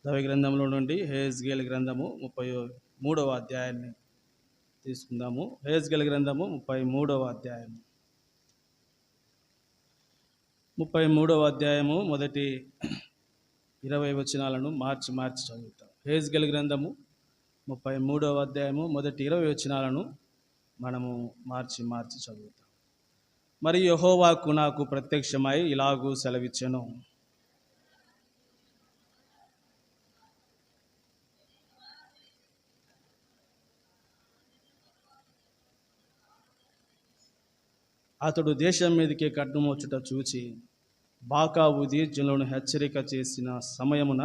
దైవ గ్రంథంలో నుండి హెజ్కేలు గ్రంథము 33వ అధ్యాయాన్ని తీసుకుందాము. హెజ్కేలు గ్రంథము 33వ అధ్యాయము 33వ అధ్యాయము మొదటి 20 వచనాలను మార్చి చదువుతాం. హెజ్కేలు గ్రంథము 33వ అధ్యాయము మొదటి 20 వచనాలను మనము మార్చి చదువుతాం. మరి యెహోవాకు నాకు ప్రత్యక్షమై ఇలాగూ సెలవిచ్చెను, అతడు దేశం మీదకి ఖడ్గము వచ్చుట చూచి బాకా ఊది జనులను హెచ్చరిక చేసిన సమయమున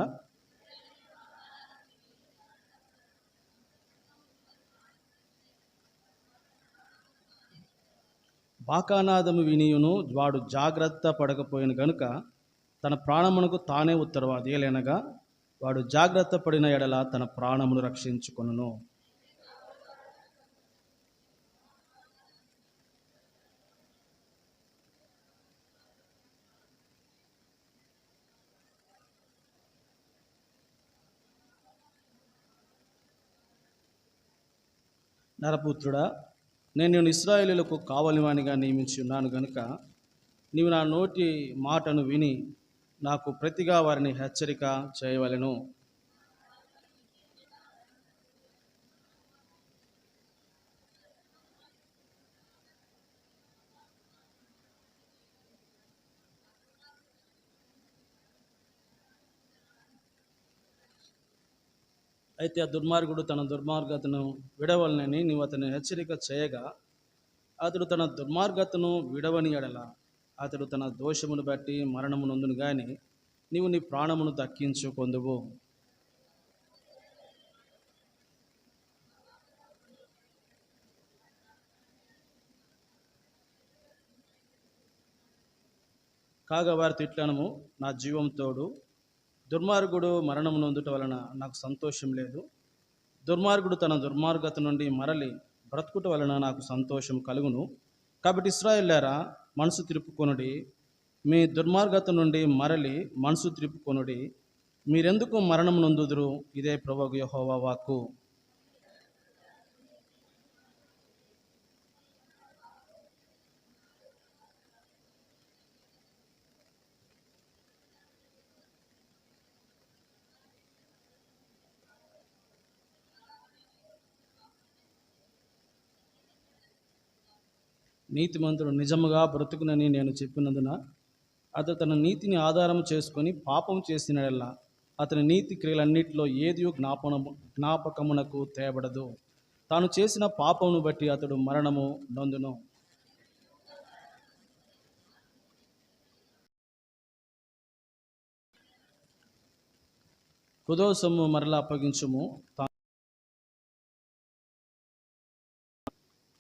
బాకానాదము వినియును వాడు జాగ్రత్త పడకపోయిన గనుక తన ప్రాణమునకు తానే ఉత్తరవాది. ఏలనగా వాడు జాగ్రత్త పడిన ఎడల తన ప్రాణమును రక్షించుకొనును. నరపుత్రుడా, నేను ఇశ్రాయేలులకు కావలివానిగా నియమించి ఉన్నాను గనుక నీవు నా నోటి మాటను విని నాకు ప్రతిగా వారిని హెచ్చరిక చేయవలెను. అయితే ఆ దుర్మార్గుడు తన దుర్మార్గతను విడవలనని నీవు అతన్ని హెచ్చరిక చేయగా అతడు తన దుర్మార్గతను విడవని ఎడల అతడు తన దోషమును బట్టి మరణము నొందును గాని నీవు నీ ప్రాణమును దక్కించుకొందువు. కాగా వారి తిట్లనము, నా జీవం తోడు, దుర్మార్గుడు మరణము నొందుట వలన నాకు సంతోషం లేదు. దుర్మార్గుడు తన దుర్మార్గత నుండి మరలి బ్రతుకుట వలన నాకు సంతోషం కలుగును. కాబట్టి ఇశ్రాయేలులారా, మనసు త్రిప్పుకొనుడి, మీ దుర్మార్గత నుండి మరలి మనసు త్రిప్పుకొనుడి. మీరెందుకు మరణము నొందుదురు? ఇదే ప్రభువు యెహోవా వాక్కు. నీతిమంతుడు నిజముగా బ్రతుకునని నేను చెప్పినందున అతడు తన నీతిని ఆధారం చేసుకొని పాపం చేసినలా అతని నీతి క్రియలన్నిటిలో ఏదియో జ్ఞాపకమునకు తేబడదు. తాను చేసిన పాపమును బట్టి అతడు మరణము నొందును. కుదో సొమ్ము మరలా అప్పగించుము.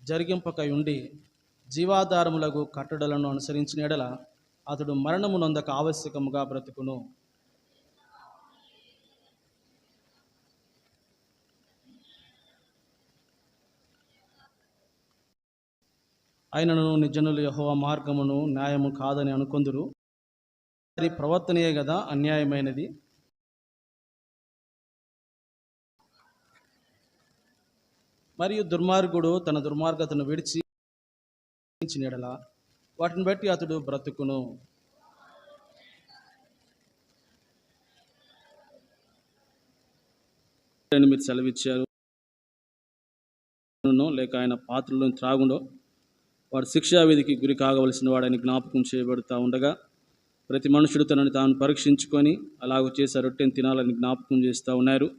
జరిగింపకై ఉండి జీవాధారములకు కట్టడలను అనుసరించిన ఎడల అతడు మరణము నొందక ఆవశ్యకముగా బ్రతుకును. ఆయనను నిజనులు యెహోవా మార్గమును న్యాయము కాదని అనుకొందురు. వారి ప్రవర్తనయే కదా అన్యాయమైనది. మరియు దుర్మార్గుడు తన దుర్మార్గతను విడిచి ఎడల వాటిని బట్టి అతడు బ్రతుకును. మీరు సెలవిచ్చారు, లేక ఆయన పాత్రలను త్రాగుండో వాడు శిక్షావిధికి గురి కాగవలసిన వాడని జ్ఞాపకం చేయబడుతూ ఉండగా ప్రతి మనుషుడు తనని తాను పరీక్షించుకొని అలాగ చేసే రొట్టెని తినాలని జ్ఞాపకం చేస్తూ ఉన్నారు.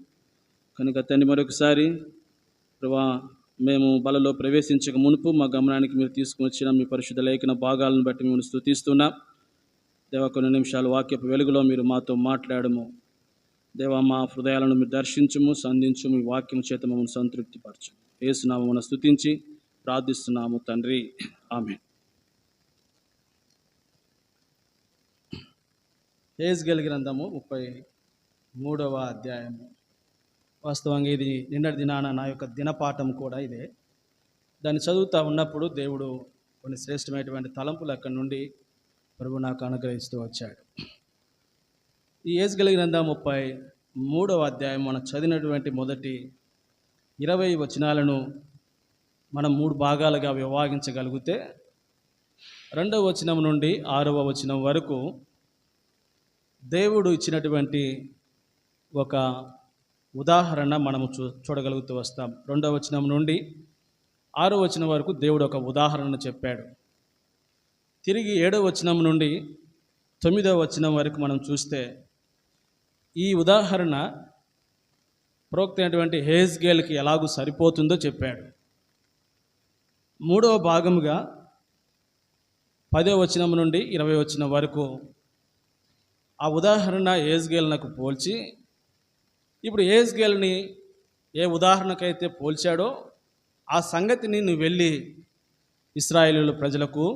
కనుక తండ్రి, మరొకసారి ప్రభా, మేము బలలో ప్రవేశించక మునుపు మా గమనానికి మీరు తీసుకుని వచ్చిన మీ పరిశుద్ధ లేఖన భాగాలను బట్టి మేము స్తుతిస్తున్నాం. దేవా, కొన్ని నిమిషాలు వాక్యపు వెలుగులో మీరు మాతో మాట్లాడము. దేవా, మా హృదయాలను మీరు దర్శించుము, సంధించు, మీ వాక్యం చేత మమ్మల్ని సంతృప్తిపరచు. యేసునామమున స్తుతించి ప్రార్థిస్తున్నాము తండ్రి, ఆమేన్. హెజ్కేలు గ్రంథము 33వ అధ్యాయము. వాస్తవంగా ఇది నిన్నటి దినాన నా యొక్క దినపాఠం కూడా ఇదే. దాన్ని చదువుతూ ఉన్నప్పుడు దేవుడు కొన్ని శ్రేష్టమైనటువంటి తలంపులు అక్కడి నుండి ప్రభు నాకు అనుగ్రహిస్తూ వచ్చాడు. ఈ హెజ్కేలు గ్రంథం 3వ అధ్యాయం మనం చదివినటువంటి మొదటి 20 వచనాలను మనం 3 భాగాలుగా విభాగించగలిగితే 2వ వచనం నుండి 6వ వచనం వరకు దేవుడు ఇచ్చినటువంటి ఒక ఉదాహరణ మనము చూడగలుగుతూ వస్తాం. 2వ వచనం నుండి 6వ వచనం వరకు దేవుడు ఒక ఉదాహరణ చెప్పాడు. తిరిగి 7వ వచనం నుండి 9వ వచనం వరకు మనం చూస్తే ఈ ఉదాహరణ ప్రోక్త అయినటువంటి హెజ్కేలుకి ఎలాగూ సరిపోతుందో చెప్పాడు. 3వ భాగముగా 10వ వచనం నుండి 20వ వచనం వరకు ఆ ఉదాహరణ హెజ్కేలునకు పోల్చి, ఇప్పుడు హెజ్కేలుని ఏ ఉదాహరణకైతే పోల్చాడో ఆ సంగతిని నువ్వు వెళ్ళి ఇశ్రాయేలు ప్రజలకు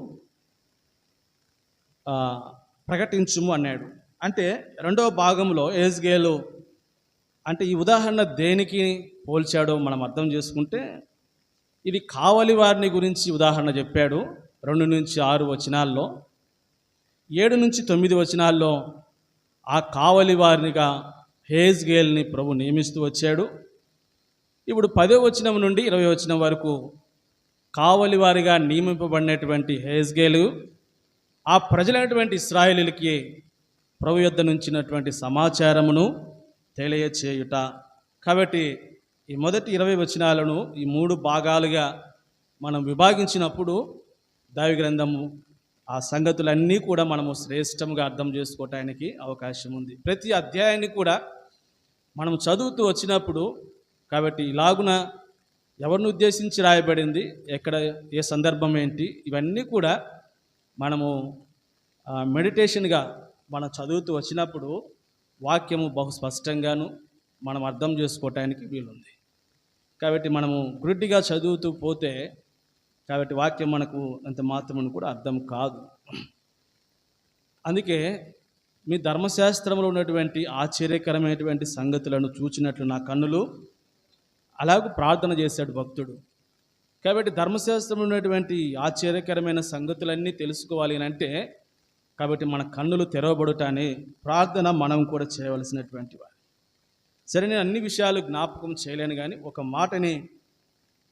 ప్రకటించుము అన్నాడు. అంటే 2వ భాగంలో హెజ్కేలు అంటే ఈ ఉదాహరణ దేనికి పోల్చాడో మనం అర్థం చేసుకుంటే, ఇది కావలి వారిని గురించి ఉదాహరణ చెప్పాడు 2 నుంచి 6 వచనాల్లో. 7 నుంచి 9 వచనాల్లో ఆ కావలి వారినిగా హెజ్కేలుని ప్రభు నియమిస్తూ వచ్చాడు. ఇప్పుడు 10వ వచనం నుండి 20వ వచనం వరకు కావలి వారిగా నియమింపబడినటువంటి హెజ్కేలు ఆ ప్రజలైనటువంటి ఇశ్రాయేలీయులకి ప్రభు యొద్ద నుంచినటువంటి సమాచారమును తెలియచేయుట. కాబట్టి ఈ మొదటి 20 వచనాలను ఈ 3 భాగాలుగా మనం విభాగించినప్పుడు దైవ గ్రంథము ఆ సంగతులన్నీ కూడా మనము శ్రేష్టంగా అర్థం చేసుకోవటానికి అవకాశం ఉంది. ప్రతి అధ్యాయాన్ని కూడా మనం చదువుతూ వచ్చినప్పుడు కాబట్టి ఇలాగున ఎవరిని ఉద్దేశించి రాయబడింది, ఎక్కడ ఏ సందర్భం ఏంటి, ఇవన్నీ కూడా మనము మెడిటేషన్గా మనం చదువుతూ వచ్చినప్పుడు వాక్యము బహు స్పష్టంగాను మనం అర్థం చేసుకోవటానికి వీలుంది. కాబట్టి మనము గుడ్డిగా చదువుతూ పోతే కాబట్టి వాక్యం మనకు అంత మాత్రమని కూడా అర్థం కాదు. అందుకే మీ ధర్మశాస్త్రంలో ఉన్నటువంటి ఆశ్చర్యకరమైనటువంటి సంగతులను చూచినట్లు నా కన్నులు, అలాగూ ప్రార్థన చేశాడు భక్తుడు. కాబట్టి ధర్మశాస్త్రంలో ఉన్నటువంటి ఆశ్చర్యకరమైన సంగతులన్నీ తెలుసుకోవాలి అని అంటే కాబట్టి మన కన్నులు తెరవబడుటానే ప్రార్థన మనం కూడా చేయవలసినటువంటి వారు. సరే, నేను అన్ని విషయాలు జ్ఞాపకం చేయలేను, కానీ ఒక మాటని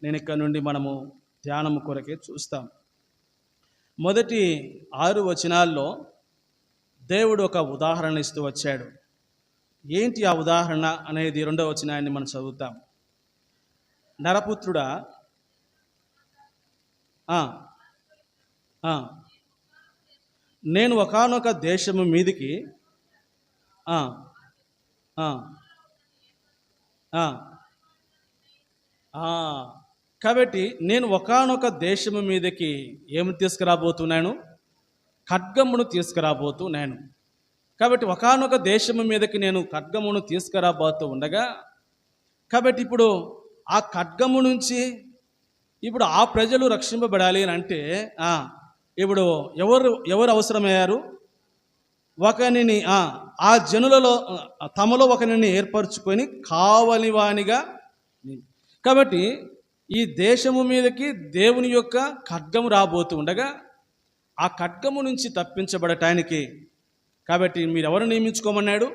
నేను ఇక్కడ నుండి మనము ధ్యానం కొరకే చూస్తాం. మొదటి 6 వచనాల్లో దేవుడు ఒక ఉదాహరణ ఇస్తూ వచ్చాడు. ఏంటి ఆ ఉదాహరణ అనేది 2వ వచనాన్ని మనం చదువుతాం. నరపుత్రుడా, నేను ఒకానొక దేశము మీదికి కాబట్టి నేను ఒకానొక దేశము మీదకి ఏమి తీసుకురాబోతున్నాను? ఖడ్గమును తీసుకురాబోతున్నాను. కాబట్టి ఒకానొక దేశము మీదకి నేను ఖడ్గమును తీసుకురాబోతూ ఉండగా, కాబట్టి ఇప్పుడు ఆ ఖడ్గము నుంచి ఇప్పుడు ఆ ప్రజలు రక్షింపబడాలి అని అంటే ఇప్పుడు ఎవరు అవసరమయ్యారు? ఒకరిని ఆ జనులలో తమలో ఒకరిని ఏర్పరచుకొని కావలివానిగా. కాబట్టి ఈ దేశము మీదకి దేవుని యొక్క ఖడ్గము రాబోతూ ఉండగా ఆ ఖడ్గము నుంచి తప్పించబడటానికి కాబట్టి మీరు ఎవరు నియమించుకోమన్నాడు?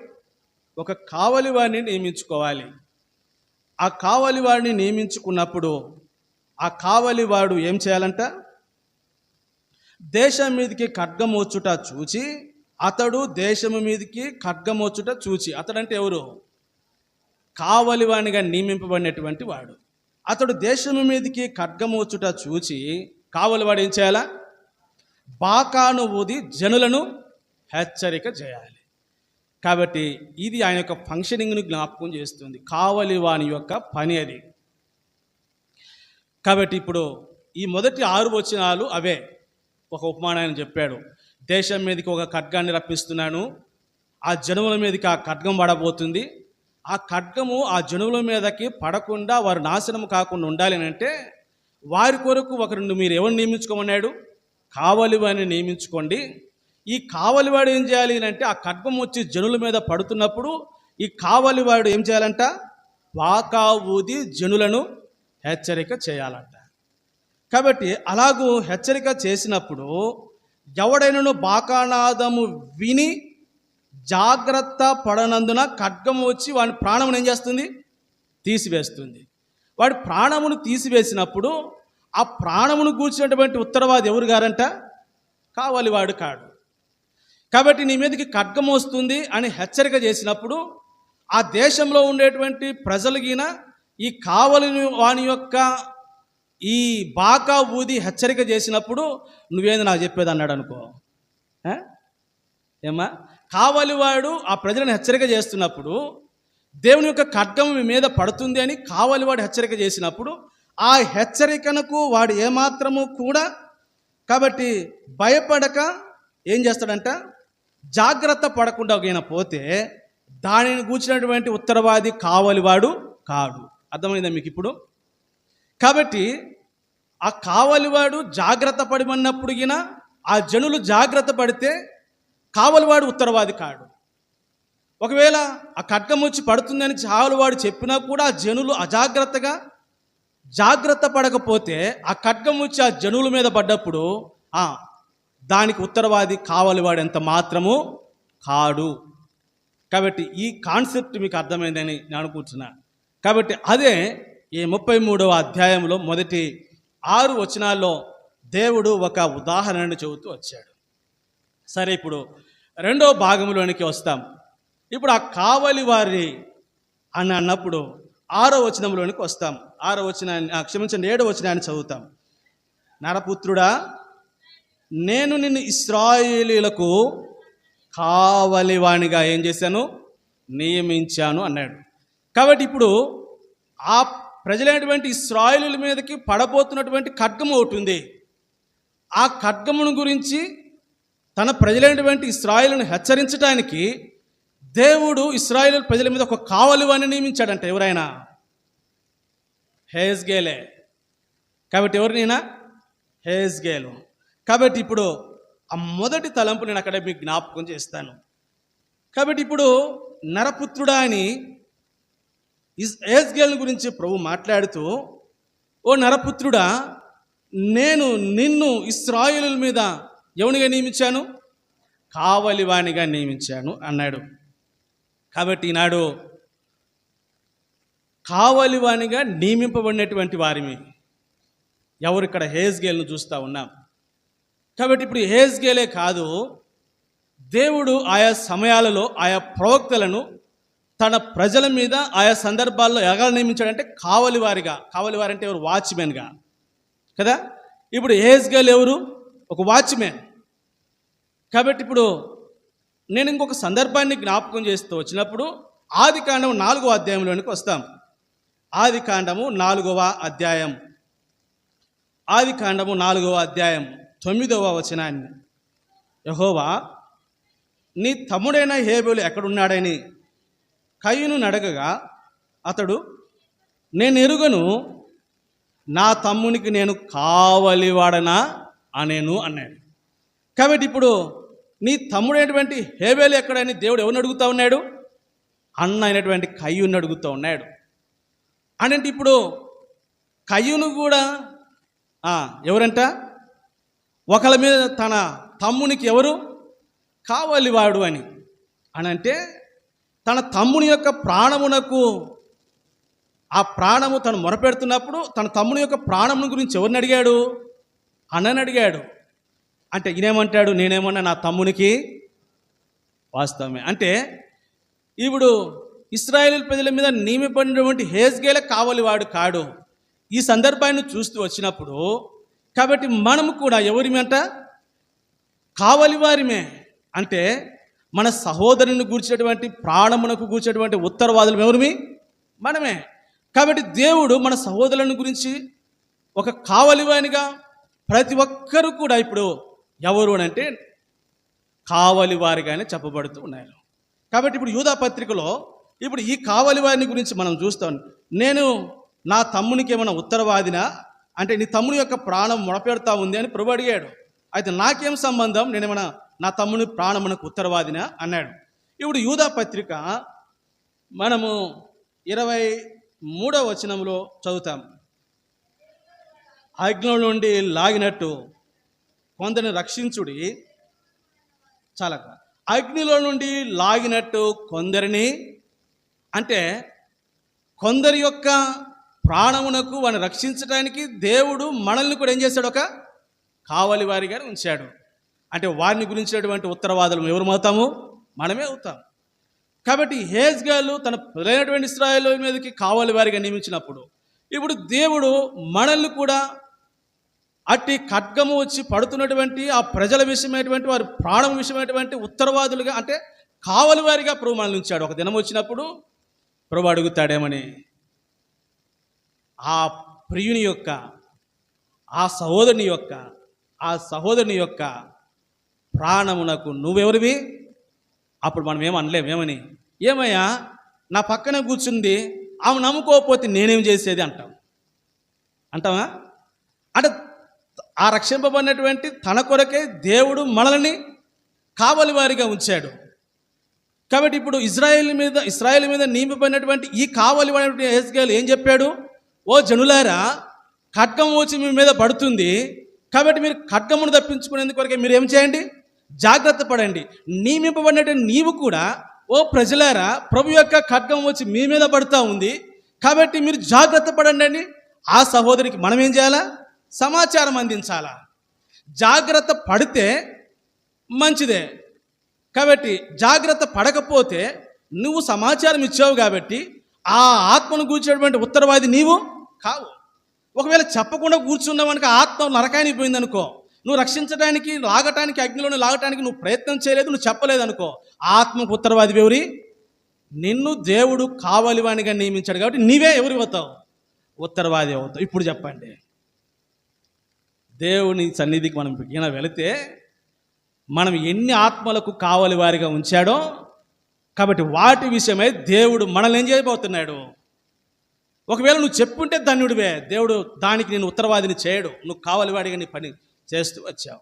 ఒక కావలివాడిని నియమించుకోవాలి. ఆ కావలివాడిని నియమించుకున్నప్పుడు ఆ కావలివాడు ఏం చేయాలంట? దేశం మీదకి ఖడ్గమోచుట చూచి, అతడు దేశము మీదకి ఖడ్గమోచుట చూచి, అతడంటే ఎవరు? కావలివానిగా నియమింపబడినటువంటి వాడు. అతడు దేశము మీదకి ఖడ్గమోచుట చూచి కావలివాడు ఏం చేయాలా? బాకాను ఊది జనులను హెచ్చరిక చేయాలి. కాబట్టి ఇది ఆయన యొక్క ఫంక్షనింగ్ను జ్ఞాపకం చేస్తుంది. కావలివాని యొక్క పని అది. కాబట్టి ఇప్పుడు ఈ మొదటి 6 వచనాలు అవే. ఒక ఉపమానాన్ని చెప్పాడు. దేశం మీదకి ఒక ఖడ్గాన్ని రప్పిస్తున్నాను, ఆ జనుల మీదకి ఆ ఖడ్గం పడబోతుంది. ఆ ఖడ్గము ఆ జనుల మీదకి పడకుండా వారు నాశనం కాకుండా ఉండాలి అని అంటే వారి కొరకు ఒకరిని మీరు ఎవరిని నియమించుకోమన్నాడు? కావలివాడిని నియమించుకోండి. ఈ కావలివాడు ఏం చేయాలి అంటే ఆ ఖడ్గం వచ్చి జనుల మీద పడుతున్నప్పుడు ఈ కావలివాడు ఏం చేయాలంట? బాకా ఊది జనులను హెచ్చరిక చేయాలంట. కాబట్టి అలాగూ హెచ్చరిక చేసినప్పుడు ఎవడైనాను బాకానాదము విని జాగ్రత్త పడనందున ఖడ్గము వచ్చి వాడి ప్రాణమును ఏం చేస్తుంది? తీసివేస్తుంది. వాడి ప్రాణమును తీసివేసినప్పుడు ఆ ప్రాణమును కూర్చున్నటువంటి ఉత్తరవాది ఎవరు గారంట? కావలివాడు కాడు. కాబట్టి నీ మీదకి ఖడ్గం వస్తుంది అని హెచ్చరిక చేసినప్పుడు ఆ దేశంలో ఉండేటువంటి ప్రజలకిన ఈ కావలి వాని యొక్క ఈ బాకా ఊది హెచ్చరిక చేసినప్పుడు నువ్వేంది నాకు చెప్పేది అన్నాడు అనుకో. ఏమా, కావలివాడు ఆ ప్రజలను హెచ్చరిక చేస్తున్నప్పుడు దేవుని యొక్క ఖడ్గం మీ మీద పడుతుంది అని కావలివాడు హెచ్చరిక చేసినప్పుడు ఆ హెచ్చరికనకు వాడు ఏమాత్రము కూడా కాబట్టి భయపడక ఏం చేస్తాడంట? జాగ్రత్త పడకుండా ఒకైనా పోతే దానిని కూర్చున్నటువంటి ఉత్తరవాది కావలివాడు కాడు. అర్థమైందా మీకు ఇప్పుడు? కాబట్టి ఆ కావలివాడు జాగ్రత్త పడమన్నప్పుడు గిన ఆ జనులు జాగ్రత్త పడితే కావలివాడు ఉత్తరవాది కాడు. ఒకవేళ ఆ ఖడ్గం వచ్చి పడుతుందని కావలివాడు చెప్పినా కూడా ఆ జనులు అజాగ్రత్తగా జాగ్రత్త పడకపోతే ఆ ఖడ్గం వచ్చి ఆ జనుల మీద పడ్డప్పుడు దానికి ఉత్తరవాది కావలివాడు ఎంత మాత్రము కాడు. కాబట్టి ఈ కాన్సెప్ట్ మీకు అర్థమైందని నేను అనుకుంటున్నా. కాబట్టి అదే ఈ 33వ అధ్యాయంలో మొదటి 6 వచనాల్లో దేవుడు ఒక ఉదాహరణను చెబుతూ వచ్చాడు. సరే, ఇప్పుడు రెండో భాగంలోనికి వస్తాం. ఇప్పుడు ఆ కావలి వారి అని అన్నప్పుడు 6వ వచనంలోనికి వస్తాం. 6వ వచనాన్ని 7వ వచనాన్ని చదువుతాం. నరపుత్రుడా, నేను నిన్ను ఇశ్రాయేలీయులకు కావలివానిగా ఏం చేశాను? నియమించాను అన్నాడు. కాబట్టి ఇప్పుడు ఆ ప్రజలైనటువంటి ఇశ్రాయేలీయుల మీదకి పడబోతున్నటువంటి ఖడ్గం ఒకటి ఉంది. ఆ ఖడ్గమును గురించి తన ప్రజలైనటువంటి ఇశ్రాయేలును హెచ్చరించడానికి దేవుడు ఇశ్రాయేలు ప్రజల మీద ఒక కావలివాణ్ణి నియమించాడంట. ఎవరైనా? హెజ్కేలే. కాబట్టి ఎవరినైనా? హెజ్కేలు. కాబట్టి ఇప్పుడు ఆ మొదటి తలంపు నేను అక్కడ మీకు జ్ఞాపకం చేస్తాను. కాబట్టి ఇప్పుడు నరపుత్రుడా అని హెజ్కేలు గురించి ప్రభు మాట్లాడుతూ, ఓ నరపుత్రుడా, నేను నిన్ను ఇశ్రాయేలుల మీద ఎవనిగా నియమించాను? కావలివానిగా నియమించాను అన్నాడు. కాబట్టి ఈనాడు కావలివానిగా నియమింపబడినటువంటి వారిని ఎవరు ఇక్కడ హెజ్కేలును చూస్తూ ఉన్నాం. కాబట్టి ఇప్పుడు హెజ్కేలే కాదు, దేవుడు ఆయా సమయాలలో ఆయా ప్రవక్తలను తన ప్రజల మీద ఆయా సందర్భాల్లో ఎలా నియమించాడంటే కావలివారిగా. కావలివారంటే ఎవరు? వాచ్మెన్గా కదా. ఇప్పుడు హెజ్కేలు ఎవరు? ఒక వాచ్మెన్. కాబట్టి ఇప్పుడు నేను ఇంకొక సందర్భాన్ని జ్ఞాపకం చేస్తూ వచ్చినప్పుడు ఆదికాండం 4వ అధ్యాయంలోనికి వస్తాం. ఆదికాండము 4వ అధ్యాయం. ఆదికాండము 4వ అధ్యాయం 9వ వచనాన్ని, యెహోవా నీ తమ్ముడైన హేబెలు ఎక్కడున్నాడని కయీను అడగగా అతడు, నేను ఎరుగను, నా తమ్మునికి నేను కావలివాడనా అనేను అన్నాడు. కాబట్టి ఇప్పుడు నీ తమ్ముడైనటువంటి హేబెలు ఎక్కడని దేవుడు ఎవరిని అడుగుతూ ఉన్నాడు? అన్న అయినటువంటి కయ్యూని అడుగుతూ ఉన్నాడు. అంటే ఇప్పుడు కయ్యూను కూడా ఎవరంట? ఒకళ్ళ మీద తన తమ్మునికి ఎవరు కావలివాడు అని అంటే తన తమ్ముని యొక్క ప్రాణమునకు ఆ ప్రాణము తను మొరపెడుతున్నప్పుడు తన తమ్ముని యొక్క ప్రాణమును గురించి ఎవరిని అడిగాడు? అన్నని అడిగాడు. అంటే ఈయనేమంటాడు? నేనేమన్నా నా తమ్మునికి వాస్తవమే. అంటే ఇప్పుడు ఇశ్రాయేలు ప్రజల మీద నియమింపబడినటువంటి హెజ్కేలు కావలివాడు కాడు. ఈ సందర్భాన్ని చూస్తూ వచ్చినప్పుడు కాబట్టి మనము కూడా ఎవరిమంట? కావలివారిమే. అంటే మన సహోదరుని గూర్చినటువంటి ప్రాణమునకు గూర్చినటువంటి ఉత్తరవాదులు ఎవరిమి? మనమే. కాబట్టి దేవుడు మన సహోదరులను గురించి ఒక కావలివానిగా ప్రతి ఒక్కరూ కూడా ఇప్పుడు ఎవరు అంటే కావలివారిగానే చెప్పబడుతూ ఉన్నారు. కాబట్టి ఇప్పుడు యూదా పత్రికలో ఇప్పుడు ఈ కావలివారిని గురించి మనం చూస్తాం. నేను నా తమ్మునికి ఏమైనా ఉత్తరవాదినా అంటే నీ తమ్ముని యొక్క ప్రాణం మొడపెడతా ఉంది అని ప్రభు అడిగాడు. అయితే నాకేం సంబంధం? నేనేమైనా నా తమ్ముని ప్రాణమునకు ఉత్తరవాదినా అన్నాడు. ఇప్పుడు యూదా పత్రిక మనము 23వ వచనంలో చదువుతాం. అగ్నిలో నుండి లాగినట్టు కొందరిని రక్షించుడి చాలక అగ్నిలో నుండి లాగినట్టు కొందరిని, అంటే కొందరి యొక్క ప్రాణమునకు వాడిని రక్షించడానికి దేవుడు మనల్ని కూడా ఏం చేశాడు, ఒక కావలి వారిగా ఉంచాడు. అంటే వారిని గురించినటువంటి ఉత్తరవాదులు ఎవరు అవుతాము, మనమే అవుతాం. కాబట్టి హేజ్గాలు తన ప్రజలైనటువంటి ఇశ్రాయేలు మీదకి కావలి వారిగా నియమించినప్పుడు ఇప్పుడు దేవుడు మనల్ని కూడా అట్టి ఖడ్గము వచ్చి పడుతున్నటువంటి ఆ ప్రజల విషయమైనటువంటి వారి ప్రాణం విషయమైనటువంటి ఉత్తరవాదులుగా, అంటే కావలి వారిగా ప్రభు మనల్ని ఉంచాడు. ఒక దినం వచ్చినప్పుడు ప్రభు అడుగుతాడేమని, ఆ ప్రియుని యొక్క, ఆ సహోదరుని యొక్క ప్రాణమునకు నువ్వెవరివి? అప్పుడు మనం అనలేమేమని, ఏమయ్యా నా పక్కనే కూర్చుంది ఆమె నమ్ముకోకపోతే నేనేం చేసేది అంటావా? అంటే ఆ రక్షింపబడినటువంటి తన కొరకే దేవుడు మనల్ని కావలి వారిగా ఉంచాడు. కాబట్టి ఇప్పుడు ఇశ్రాయేలు మీద నియమింపబడినటువంటి ఈ కావలి వాడి హెజ్కేలు ఏం చెప్పాడు, ఓ జనులారా, ఖడ్గం వచ్చి మీ మీద పడుతుంది, కాబట్టి మీరు ఖడ్గమును తప్పించుకునేందుకు కొరకే మీరు ఏం చేయండి, జాగ్రత్త పడండి. నియమింపబడినటువంటి నీవు కూడా, ఓ ప్రజలారా, ప్రభు యొక్క ఖడ్గం వచ్చి మీ మీద పడుతూ ఉంది, కాబట్టి మీరు జాగ్రత్త పడండి అని ఆ సహోదరికి మనం ఏం చేయాలా, సమాచారం అందించాలా. జాగ్రత్త పడితే మంచిదే, కాబట్టి జాగ్రత్త పడకపోతే నువ్వు సమాచారం ఇచ్చావు కాబట్టి ఆ ఆత్మను కూర్చున్నటువంటి ఉత్తరవాది నీవు కావు. ఒకవేళ చెప్పకుండా కూర్చున్నావనుక ఆత్మ నరకానికి పోయిందనుకో, నువ్వు రక్షించడానికి లాగటానికి అగ్నిలోనే లాగటానికి నువ్వు ప్రయత్నం చేయలేదు, నువ్వు చెప్పలేదనుకో, ఆత్మకు ఉత్తరవాది ఎవరి? నిన్ను దేవుడు కావలివానిగా నియమించాడు కాబట్టి నీవే ఎవరు అవుతావు? ఉత్తరవాది అవుతావు. ఇప్పుడు చెప్పండి, దేవుని సన్నిధికి మనం వెళితే మనం ఎన్ని ఆత్మలకు కావలి వారిగా ఉంచాడో, కాబట్టి వాటి విషయమై దేవుడు మనల్ని ఏం చేయబోతున్నాడు. ఒకవేళ నువ్వు చెప్పుంటే ధన్యుడివే, దేవుడు దానికి నేను ఉత్తరవాదిని చేయడు, నువ్వు కావలివాడిగా నీ పని చేస్తూ వచ్చావు.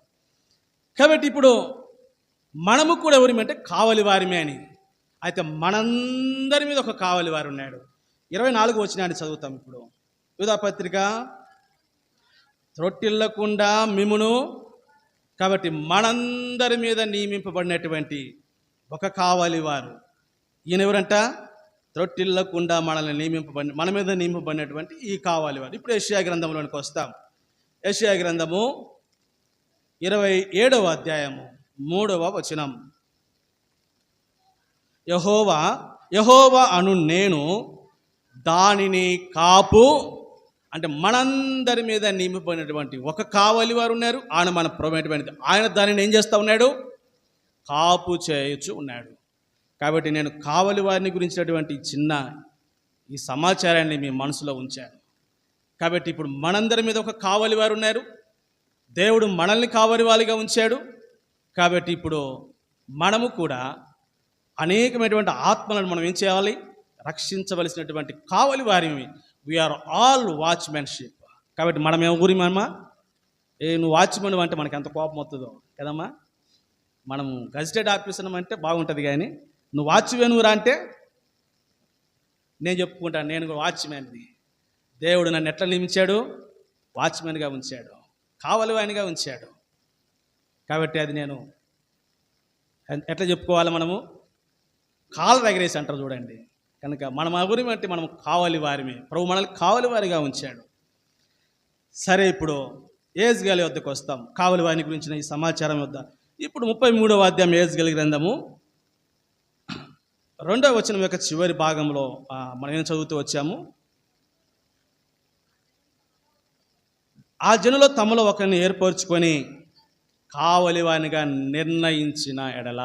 కాబట్టి ఇప్పుడు మనము కూడా ఎవరిమంటే కావలి వారిమే అని. అయితే మనందరి మీద ఒక కావలి వారు ఉన్నాడు. 24 వచనాన్ని చదువుతాం ఇప్పుడు. యూదాపత్రిక, త్రొట్టిల్లకుండా మిమ్మును, కాబట్టి మనందరి మీద నియమింపబడినటువంటి ఒక కావలి వారు ఈయన ఎవరంట, త్రొట్టిల్లకుండా మన మీద నియమింపబడినటువంటి ఈ కావలి వారు. ఇప్పుడు యెషయా గ్రంథంలోనికి వస్తాం. యెషయా గ్రంథము 27వ అధ్యాయము 3వ వచనం. యెహోవా అను నేను దానిని కాపు, అంటే మనందరి మీద నియమిపోయినటువంటి ఒక కావలి వారు ఉన్నారు, ఆయన మన ప్రభువైనటువంటి ఆయన దానిని ఏం చేస్తూ ఉన్నాడు, కాపు చేయొచ్చు ఉన్నాడు. కాబట్టి నేను కావలి వారిని గురించినటువంటి ఈ సమాచారాన్ని మీ మనసులో ఉంచాను. కాబట్టి ఇప్పుడు మనందరి మీద ఒక కావలి వారు ఉన్నారు, దేవుడు మనల్ని కావలి వారిగా ఉంచాడు. కాబట్టి ఇప్పుడు మనము కూడా అనేకమైనటువంటి ఆత్మలను మనం ఏం చేయాలి, రక్షించవలసినటువంటి కావలి వారిని. We are all watchmanship. కాబట్టి మనం ఊరి మనమా, నువ్వు వాచ్మెన్ అంటే మనకి ఎంత కోపం వస్తుందో కదమ్మా. మనం గజిటెడ్ ఆఫీసర్ అంటే బాగుంటుంది, కానీ నువ్వు వాచ్మెన్రా అంటే నేను చెప్పుకుంటాను, నేను వాచ్మెన్ని. దేవుడు నన్ను ఎట్లా నియమించాడు, వాచ్మెన్గా ఉంచాడు, కావలి వానిగా ఉంచాడు. కాబట్టి అది నేను ఎట్లా చెప్పుకోవాలి, మనము కాళ్ళ ఎగరేసి అంటారు చూడండి. కనుక మనం ఎవరి అంటే మనం కావలి వారిమే, ప్రభు మనల్ని కావలి వారిగా ఉంచాడు. సరే, ఇప్పుడు యెహెజ్కేలు వద్దకు వస్తాం. కావలి వారిని గురించిన ఈ సమాచారం వద్ద ఇప్పుడు 33వ అధ్యాయం యెహెజ్కేలు గ్రంథము 2వ వచనం యొక్క చివరి భాగంలో మనం ఏం చదువుతూ వచ్చాము, ఆ జనులు తమలో ఒకరిని ఏర్పరచుకొని కావలి వానిగా నిర్ణయించిన ఎడల.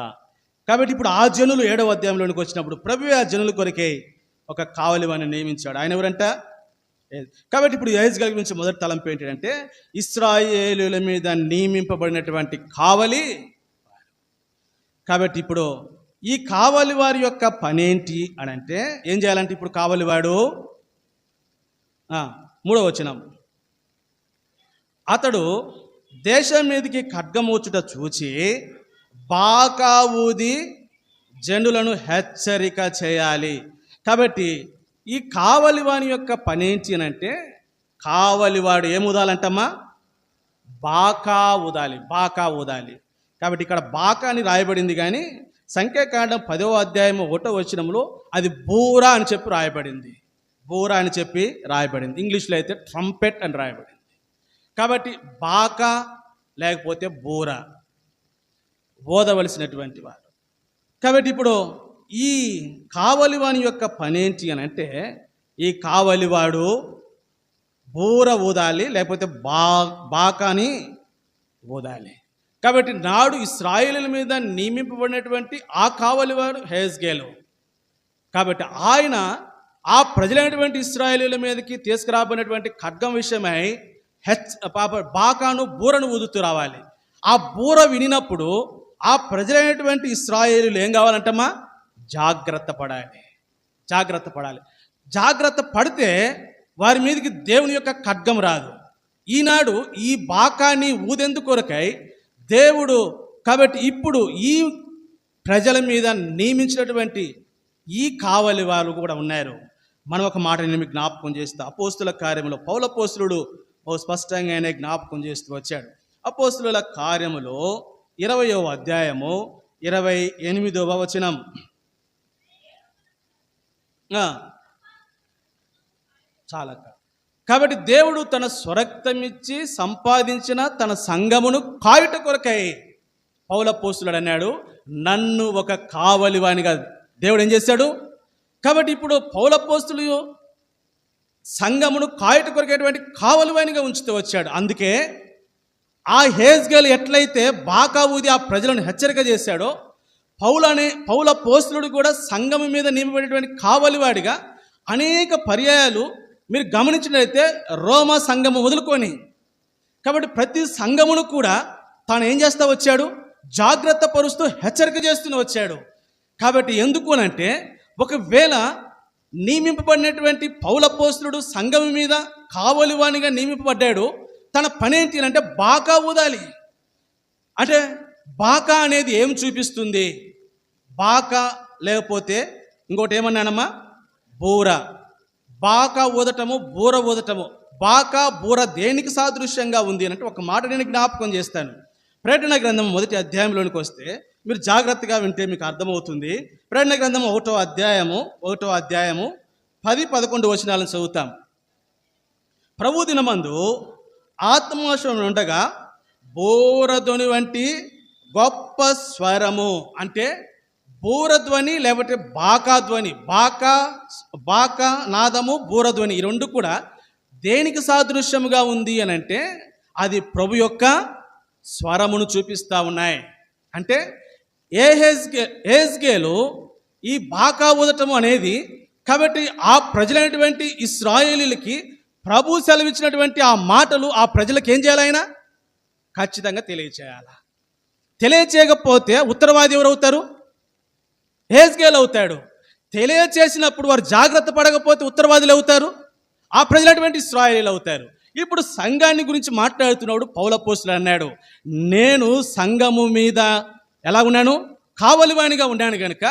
కాబట్టి ఇప్పుడు ఆ జనులు 7వ అధ్యాయంలోనికి వచ్చినప్పుడు ప్రభువే ఆ జనుల కొరకే ఒక కావలి వారిని నియమించాడు. ఆయన ఎవరంట? కాబట్టి ఇప్పుడు యెహెజ్కేలు గురించి మొదటి తలంపు ఏంటంటే ఇశ్రాయేలుల మీద నియమింపబడినటువంటి కావలి. కాబట్టి ఇప్పుడు ఈ కావలి వారి యొక్క పని ఏంటి అని అంటే ఏం చేయాలంటే, ఇప్పుడు కావలివాడు 3వ వచనం, అతడు దేశం మీదకి ఖడ్గమూచుట చూచి బాకా ఊది జనులను హెచ్చరిక చేయాలి. కాబట్టి ఈ కావలివాని యొక్క పని ఏంటి అని అంటే, కావలివాడు ఏం ఊదాలంటమ్మా, బాకా ఊదాలి. కాబట్టి ఇక్కడ బాకా అని రాయబడింది, కానీ సంఖ్యాకాండం 10వ అధ్యాయం 1వ వచనంలో అది బూరా అని చెప్పి రాయబడింది. బూరా అని చెప్పి రాయబడింది. ఇంగ్లీష్లో అయితే ట్రంపెట్ అని రాయబడింది. కాబట్టి బాకా లేకపోతే బూరా ఓదవలసినటువంటి వారు. కాబట్టి ఇప్పుడు ఈ కావలివాని యొక్క పనేంటి అని అంటే, ఈ కావలివాడు బూర ఊదాలి, లేకపోతే బాకాని ఊదాలి. కాబట్టి నాడు ఇశ్రాయేలుల మీద నియమింపబడినటువంటి ఆ కావలివాడు హెజ్కేలు. కాబట్టి ఆయన ఆ ప్రజలైనటువంటి ఇశ్రాయేలుల మీదకి తీసుకురాబడినటువంటి ఖడ్గం విషయమై బాకాను బూరను ఊదుతూ రావాలి. ఆ బూర వినినప్పుడు ఆ ప్రజలైనటువంటి ఇశ్రాయేలులు ఏం కావాలంటమ్మా? జాగ్రత్త పడాలి. జాగ్రత్త పడితే వారి మీదకి దేవుని యొక్క ఖడ్గం రాదు. ఈనాడు ఈ బాకాన్ని ఊదెందు కొరకై దేవుడు కాబట్టి ఇప్పుడు ఈ ప్రజల మీద నియమించినటువంటి ఈ కావలి వాళ్ళు కూడా ఉన్నారు. మనం ఒక మాట నేను మీకు జ్ఞాపకం చేస్తా. అపోస్తుల కార్యములో పౌలపోస్తులుడు స్పష్టంగానే జ్ఞాపకం చేస్తూ వచ్చాడు. అపోస్తుల కార్యములో 20వ అధ్యాయము 28వ వచనం. చాలక కాబట్టి దేవుడు తన స్వరక్తమిచ్చి సంపాదించిన తన సంఘమును కాయుట కొరకై పౌలపోస్తులుడు అన్నాడు, నన్ను ఒక కావలివానిగా దేవుడు ఏం చేశాడు? కాబట్టి ఇప్పుడు పౌలపోస్తులు సంఘమును కాయుట కొరకేటువంటి కావలివానిగా ఉంచుతూ వచ్చాడు. అందుకే ఆ హెజ్కేలు ఎట్లయితే బాకా ఊది ఆ ప్రజలను హెచ్చరిక చేశాడో, పౌలపోస్తులుడు కూడా సంఘము మీద నియమబడినటువంటి కావలివాడిగా అనేక పర్యాయాలు మీరు గమనించినట్లయితే రోమా సంఘము మొదలుకొని, కాబట్టి ప్రతి సంఘమును కూడా తాను ఏం చేస్తూ వచ్చాడు? జాగ్రత్త పరుస్తూ హెచ్చరిక చేస్తూ వచ్చాడు. కాబట్టి ఎందుకు అనంటే, ఒకవేళ నియమింపబడినటువంటి పౌలపోస్తులుడు సంఘం మీద కావలివానిగా నియమింపబడ్డాడు, తన పని ఏంటి అంటే బాకా ఊదాలి. అంటే బాకా అనేది ఏం చూపిస్తుంది? బాకా లేకపోతే ఇంకోటి ఏమన్నానమ్మా? బూర. బాకా ఊదటము, బూర ఊదటము. బాకా బూర దేనికి సాదృశ్యంగా ఉంది అంటే ఒక మాట నేను జ్ఞాపకం చేస్తాను. ప్రకటన గ్రంథం 1వ అధ్యాయంలోనికి వస్తే మీరు జాగ్రత్తగా వింటే మీకు అర్థమవుతుంది. ప్రకటన గ్రంథం 1వ అధ్యాయము 10-11 వచనాలను చదువుతాం. ప్రభు దినమందు ఆత్మోషం ఉండగా బూరధ్వని వంటి గొప్ప స్వరము, అంటే బూరధ్వని లేకపోతే బాకాధ్వని, బాకా నాదము, బూరధ్వని, ఈ రెండు కూడా దేనికి సాదృశ్యముగా ఉంది అని అంటే అది ప్రభు యొక్క స్వరమును చూపిస్తూ ఉన్నాయి. అంటే హెజ్కేలు ఈ బాకా ఊదటము అనేది, కాబట్టి ఆ ప్రజలైనటువంటి ఇశ్రాయేలీలకి ప్రభు సెలవిచ్చినటువంటి ఆ మాటలు ఆ ప్రజలకు ఏం చేయాలి? ఆయన ఖచ్చితంగా తెలియచేయాలి. తెలియచేయకపోతే ఉత్తరవాది ఎవరు అవుతారు? హెజ్కేలు అవుతాడు. తెలియచేసినప్పుడు వారు జాగ్రత్త పడకపోతే ఉత్తరవాదులు అవుతారు, ఆ ప్రజలైనటువంటి ఇశ్రాయేలీలు అవుతారు. ఇప్పుడు సంఘాన్ని గురించి మాట్లాడుతున్నాడు పౌలపోస్తులు అన్నాడు, నేను సంఘము మీద ఎలా ఉన్నాను? కావలివానిగా ఉన్నాను కనుక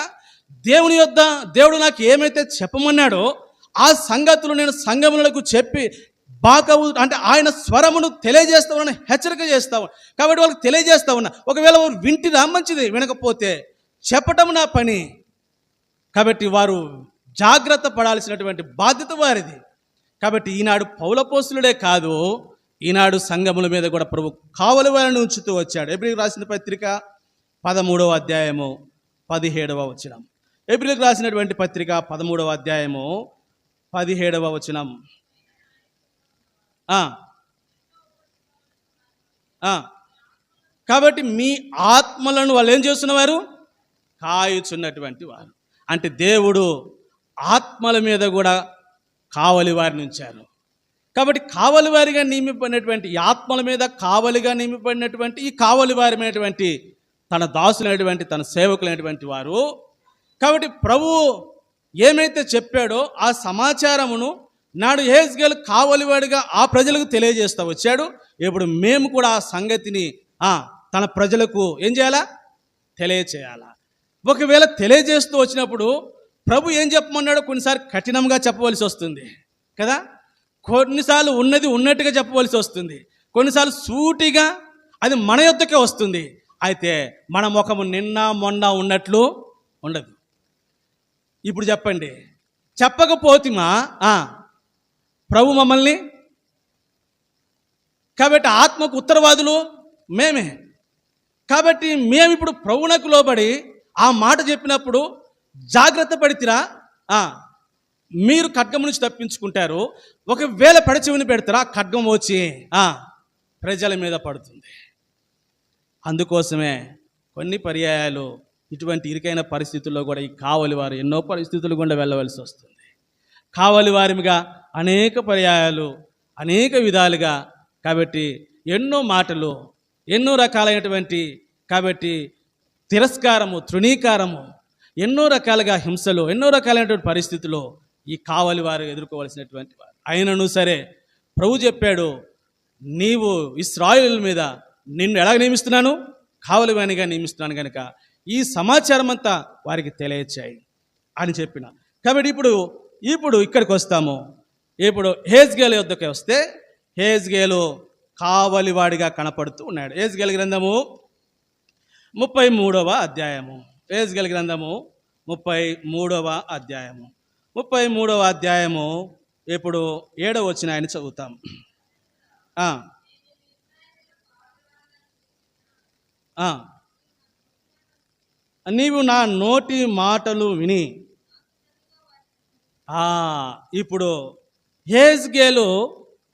దేవుడు నాకు ఏమైతే చెప్పమన్నాడో ఆ సంగతులు నేను సంఘములకు చెప్పి బాకా అంటే ఆయన స్వరమును తెలియజేస్తా ఉన్నా, హెచ్చరిక చేస్తా ఉన్నా. కాబట్టి వాళ్ళకి తెలియజేస్తా ఉన్నా. ఒకవేళ వారు వింటినా మంచిది, వినకపోతే చెప్పటం నా పని. కాబట్టి వారు జాగ్రత్త పడాల్సినటువంటి బాధ్యత వారిది. కాబట్టి ఈనాడు పౌలపోస్తులుడే కాదు, ఈనాడు సంఘముల మీద కూడా ప్రభు కావలి వారిని ఉంచుతూ వచ్చాడు. హెబ్రీయులకు రాసిన పత్రిక 13వ అధ్యాయము 17వ వచనం. హెబ్రీయులకు రాసినటువంటి పత్రిక 13వ అధ్యాయము 17వ వచనం. కాబట్టి మీ ఆత్మలను వాళ్ళు ఏం చేస్తున్నవారు? కాయుచున్నటువంటి వారు. అంటే దేవుడు ఆత్మల మీద కూడా కావలి వారిని ఉంచారు. కాబట్టి కావలి వారిగా నియమిపడినటువంటి ఈ ఆత్మల మీద కావలిగా నియమిపడినటువంటి ఈ కావలి వారిమైనటువంటి తన దాసులైనటువంటి తన సేవకులైనటువంటి వారు. కాబట్టి ప్రభు ఏమైతే చెప్పాడో ఆ సమాచారమును నాడు హెజ్కేలు కావలివాడిగా ఆ ప్రజలకు తెలియజేస్తూ వచ్చాడు. ఇప్పుడు మేము కూడా ఆ సంగతిని తన ప్రజలకు ఏం చేయాలా? తెలియచేయాలా. ఒకవేళ తెలియజేస్తూ వచ్చినప్పుడు ప్రభు ఏం చెప్పమన్నాడో కొన్నిసార్లు కఠినంగా చెప్పవలసి వస్తుంది కదా. కొన్నిసార్లు ఉన్నది ఉన్నట్టుగా చెప్పవలసి వస్తుంది, కొన్నిసార్లు సూటిగా అది మన యొద్దకే వస్తుంది. అయితే మన ముఖము నిన్న మొన్న ఉన్నట్లు ఉండదు. ఇప్పుడు చెప్పండి, చెప్పకపోతిమా ప్రభు మమ్మల్ని? కాబట్టి ఆత్మకు ఉత్తరవాదులు మేమే. కాబట్టి మేము ఇప్పుడు ప్రభువునకు లోబడి ఆ మాట చెప్పినప్పుడు జాగ్రత్త పడితిరా, మీరు ఖడ్గం నుంచి తప్పించుకుంటారు. ఒకవేళ పడచెవిని పెడతారా, ఖడ్గం వచ్చి ప్రజల మీద పడుతుంది. అందుకోసమే కొన్ని పర్యాయాలు ఇటువంటి ఇరుకైన పరిస్థితుల్లో కూడా ఈ కావలి వారు ఎన్నో పరిస్థితులు గుండా వెళ్ళవలసి వస్తుంది. కావలి వారిగా అనేక పర్యాయాలు, అనేక విధాలుగా, కాబట్టి ఎన్నో మాటలు, ఎన్నో రకాలైనటువంటి, కాబట్టి తిరస్కారము, తృణీకారము, ఎన్నో రకాలుగా హింసలు, ఎన్నో రకాలైనటువంటి పరిస్థితులు ఈ కావలి వారు ఎదుర్కోవలసినటువంటి వారు. అయినను సరే ప్రభు చెప్పాడు, నీవు ఇశ్రాయేలు మీద నిన్ను ఎలాగ నియమిస్తున్నాను, కావలివానిగా నియమిస్తున్నాను కనుక ఈ సమాచారం అంతా వారికి తెలియచేయి అని చెప్పిన. కాబట్టి ఇప్పుడు ఇక్కడికి వస్తాము. ఇప్పుడు హెజ్కేలు యొద్దకు వస్తే హెజ్కేలు కావలివాడిగా కనపడుతూ ఉన్నాడు. హెజ్కేలు గ్రంథము 33వ అధ్యాయము. హెజ్కేలు గ్రంథము 33వ అధ్యాయము. 33వ అధ్యాయము ఇప్పుడు 7వ వచనం ఆయన చదువుతాం. నీవు నా నోటి మాటలు విని. ఇప్పుడు హెజ్కేలు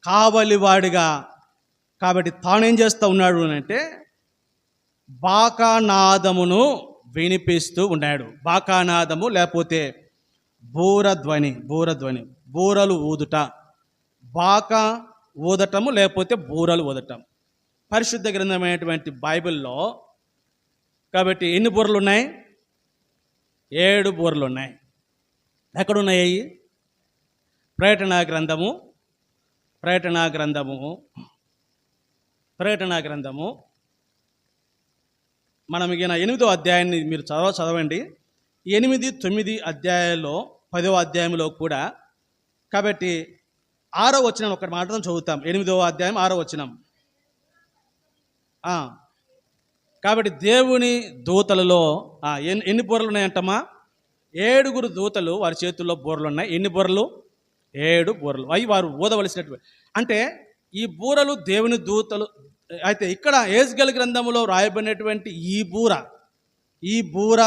కావలివాడిగా, కాబట్టి తానేం చేస్తూ ఉన్నాడు అంటే బాకానాదమును వినిపిస్తూ ఉన్నాడు. బాకానాదము లేకపోతే బూరధ్వని, బూరలు ఊదుట, బాకా ఊదటము లేకపోతే బూరలు ఊదటం. పరిశుద్ధ గ్రంథమైనటువంటి బైబిల్లో కాబట్టి ఎన్ని బూరలు ఉన్నాయి? 7 బూరలు ఉన్నాయి. ఎక్కడున్నాయి? ప్రకటన గ్రంథము మనం మిగిలిన 8వ అధ్యాయాన్ని మీరు చదవండి. 8, 9 అధ్యాయాల్లో 10వ అధ్యాయంలో కూడా, కాబట్టి 6వ వచనం ఒకటి మాత్రం చదువుతాం. 8వ అధ్యాయం 6వ వచనం. కాబట్టి దేవుని దూతలలో ఎన్ని బూరలు ఉన్నాయంటమ్మా? 7 దూతలు వారి చేతుల్లో బూరలు ఉన్నాయి. ఎన్ని బూరలు? 7 బూరలు. అవి వారు ఊదవలసినటువంటి, అంటే ఈ బూరలు దేవుని దూతలు. అయితే ఇక్కడ హెజ్కేలు గ్రంథంలో రాయబడినటువంటి ఈ బూర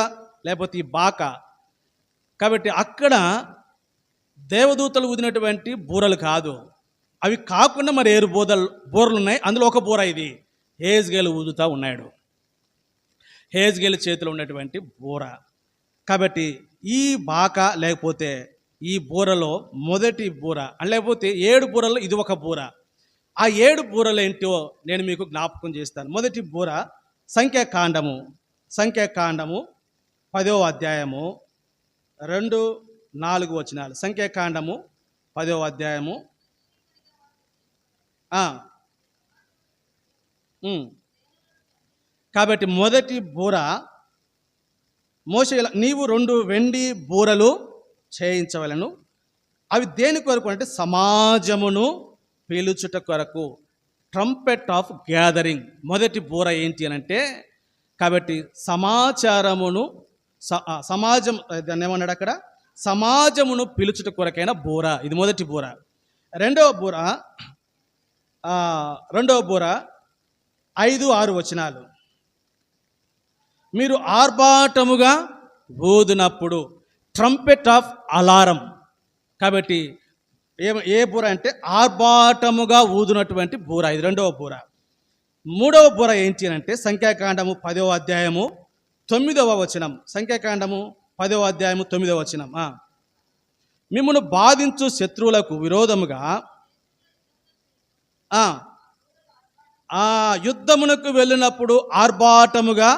లేకపోతే ఈ బాక, కాబట్టి అక్కడ దేవదూతలు ఊదినటువంటి బూరలు కాదు. అవి కాకుండా మరి 7 బూరలు ఉన్నాయి. అందులో ఒక బూర ఇది హెజ్కేలు ఊదుతూ ఉన్నాడు. హెజ్కేలు చేతిలో ఉన్నటువంటి బూర. కాబట్టి ఈ బాక లేకపోతే ఈ బూరలో మొదటి బూర, లేకపోతే 7 బూరల్లో ఇది ఒక బూర. ఆ 7 బూరలు ఏంటో నేను మీకు జ్ఞాపకం చేస్తాను. మొదటి బూర సంఖ్యాకాండము 10వ అధ్యాయము 2, 4 వచనాలు. సంఖ్యాకాండము 10వ అధ్యాయము. కాబట్టి మొదటి బూర మోషే, నీవు 2 వెండి బూరలు చేయించవలను. అవి దేని కొరకు అంటే సమాజమును పిలుచుట కొరకు, ట్రంపెట్ ఆఫ్ గ్యాదరింగ్. మొదటి బూర ఏంటి అని అంటే, కాబట్టి సమాజం దాన్ని ఏమన్నాడు అక్కడ, సమాజమును పిలుచుట కొరకైన బూర. ఇది మొదటి బూర. రెండవ బూర 5, 6 వచనాలు. మీరు ఆర్భాటముగా ఊదినప్పుడు, ట్రంపెట్ ఆఫ్ అలారం. కాబట్టి ఏ బూర అంటే ఆర్భాటముగా ఊదినటువంటి బూర. ఇది రెండవ బూర. మూడవ బూర ఏంటి అంటే సంఖ్యాకాండము 10వ అధ్యాయము 9వ వచనం. సంఖ్యాకాండము 10వ అధ్యాయము 9వ వచనం. మిమ్మును బాధించు శత్రువులకు విరోధముగా యుద్ధమునకు వెళ్ళినప్పుడు ఆర్భాటముగా,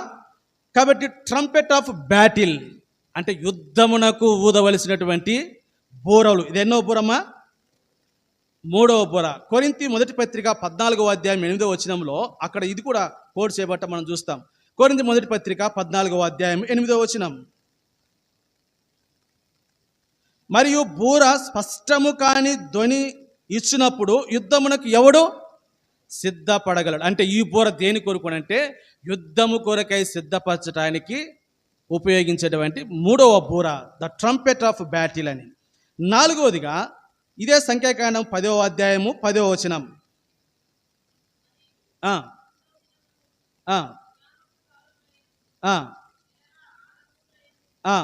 కాబట్టి ట్రంపెట్ ఆఫ్ బ్యాటిల్ అంటే యుద్ధమునకు ఊదవలసినటువంటి బూరలు. ఇది ఎన్నో బూరమ్మా? 3వ బూర. కొరింథీ మొదటి పత్రిక 14వ అధ్యాయం 8వ వచనంలో అక్కడ ఇది కూడా కోడ్ చేయబట్ట మనం చూస్తాం. కొరింథీ మొదటి పత్రిక 14వ అధ్యాయం 8వ వచనం. మరియు బూర స్పష్టము కాని ధ్వని ఇచ్చినప్పుడు యుద్ధమునకు ఎవడు సిద్ధపడగలడు. అంటే ఈ బూర దేని కొరకు అంటే యుద్ధము కొరకై సిద్ధపరచడానికి ఉపయోగించేటువంటి మూడవ బూర, ద ట్రంపెట్ ఆఫ్ బ్యాటిల్ అని. నాలుగవదిగా ఇదే సంఖ్యాకాండం 10వ అధ్యాయము 10వ వచనం. ఆ ఆ ఆ ఆ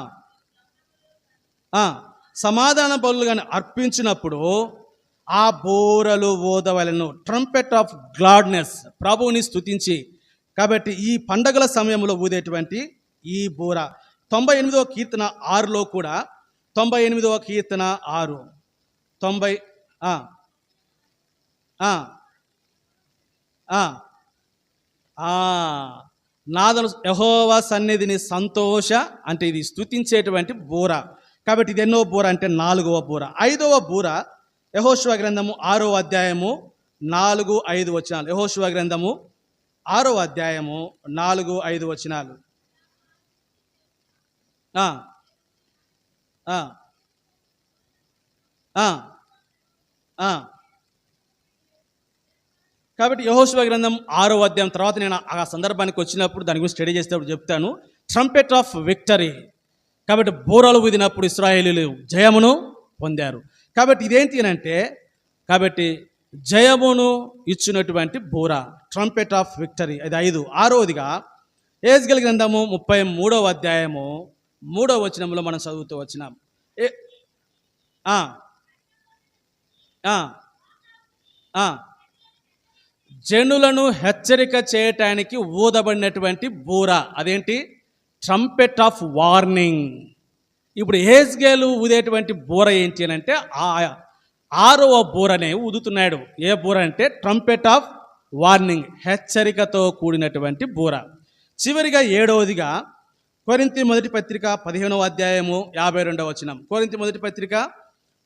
ఆ సమాధాన బలులను అర్పించినప్పుడు ఆ బూరలు ఊదవలెను. ట్రంపెట్ ఆఫ్ గ్లాడ్నెస్, ప్రభువుని స్తుతించి. కాబట్టి ఈ పండగల సమయంలో ఊదేటువంటి ఈ బూర 98వ కీర్తన 6లో కూడా 98వ కీర్తన 6 90 నాదను యెహోవా సన్నిధిని సంతోష, అంటే ఇది స్తుతించేటువంటి బూర. కాబట్టి ఇది ఎన్నో బూర అంటే 4వ బూర. 5వ బూర యెహోషువ గ్రంథము 6వ అధ్యాయము 4-5 వచనాలు. యెహోషువ గ్రంథము 6వ అధ్యాయము 4-5 వచనాలు. ఆ ఆ ఆ ఆ కాబట్టి యెహోషువ గ్రంథం 6వ అధ్యాయం తర్వాత నేను ఆ సందర్భానికి వచ్చినప్పుడు దాని గురించి స్టడీ చేసేటప్పుడు చెప్తాను. Trumpet of victory. కాబట్టి బూరలు ఊదినప్పుడు ఇశ్రాయేలీయులు జయమును పొందారు. కాబట్టి ఇదేంటి అంటే, కాబట్టి జయమును ఇచ్చినటువంటి బూర, ట్రంపెట్ ఆఫ్ విక్టరీ. అది 5. 6వదిగా యెహెజ్కేలు గ్రంథము 33వ అధ్యాయము 3వ వచనంలో మనం చదువుతూ వచ్చినాం. జనులను హెచ్చరిక చేయటానికి ఊదబడినటువంటి బూర, అదేంటి? Trumpet of warning. ఇప్పుడు యెహెజ్కేలు ఊదేటువంటి బూర ఏంటి అని అంటే 6వ బూరనే ఊదుతున్నాడు. ఏ బూర అంటే ట్రంపెట్ ఆఫ్ వార్నింగ్, హెచ్చరికతో కూడినటువంటి బూర. చివరిగా 7వదిగా కొరింథీ మొదటి పత్రిక 15వ అధ్యాయము 52వ వచనం. కొరింథీ మొదటి పత్రిక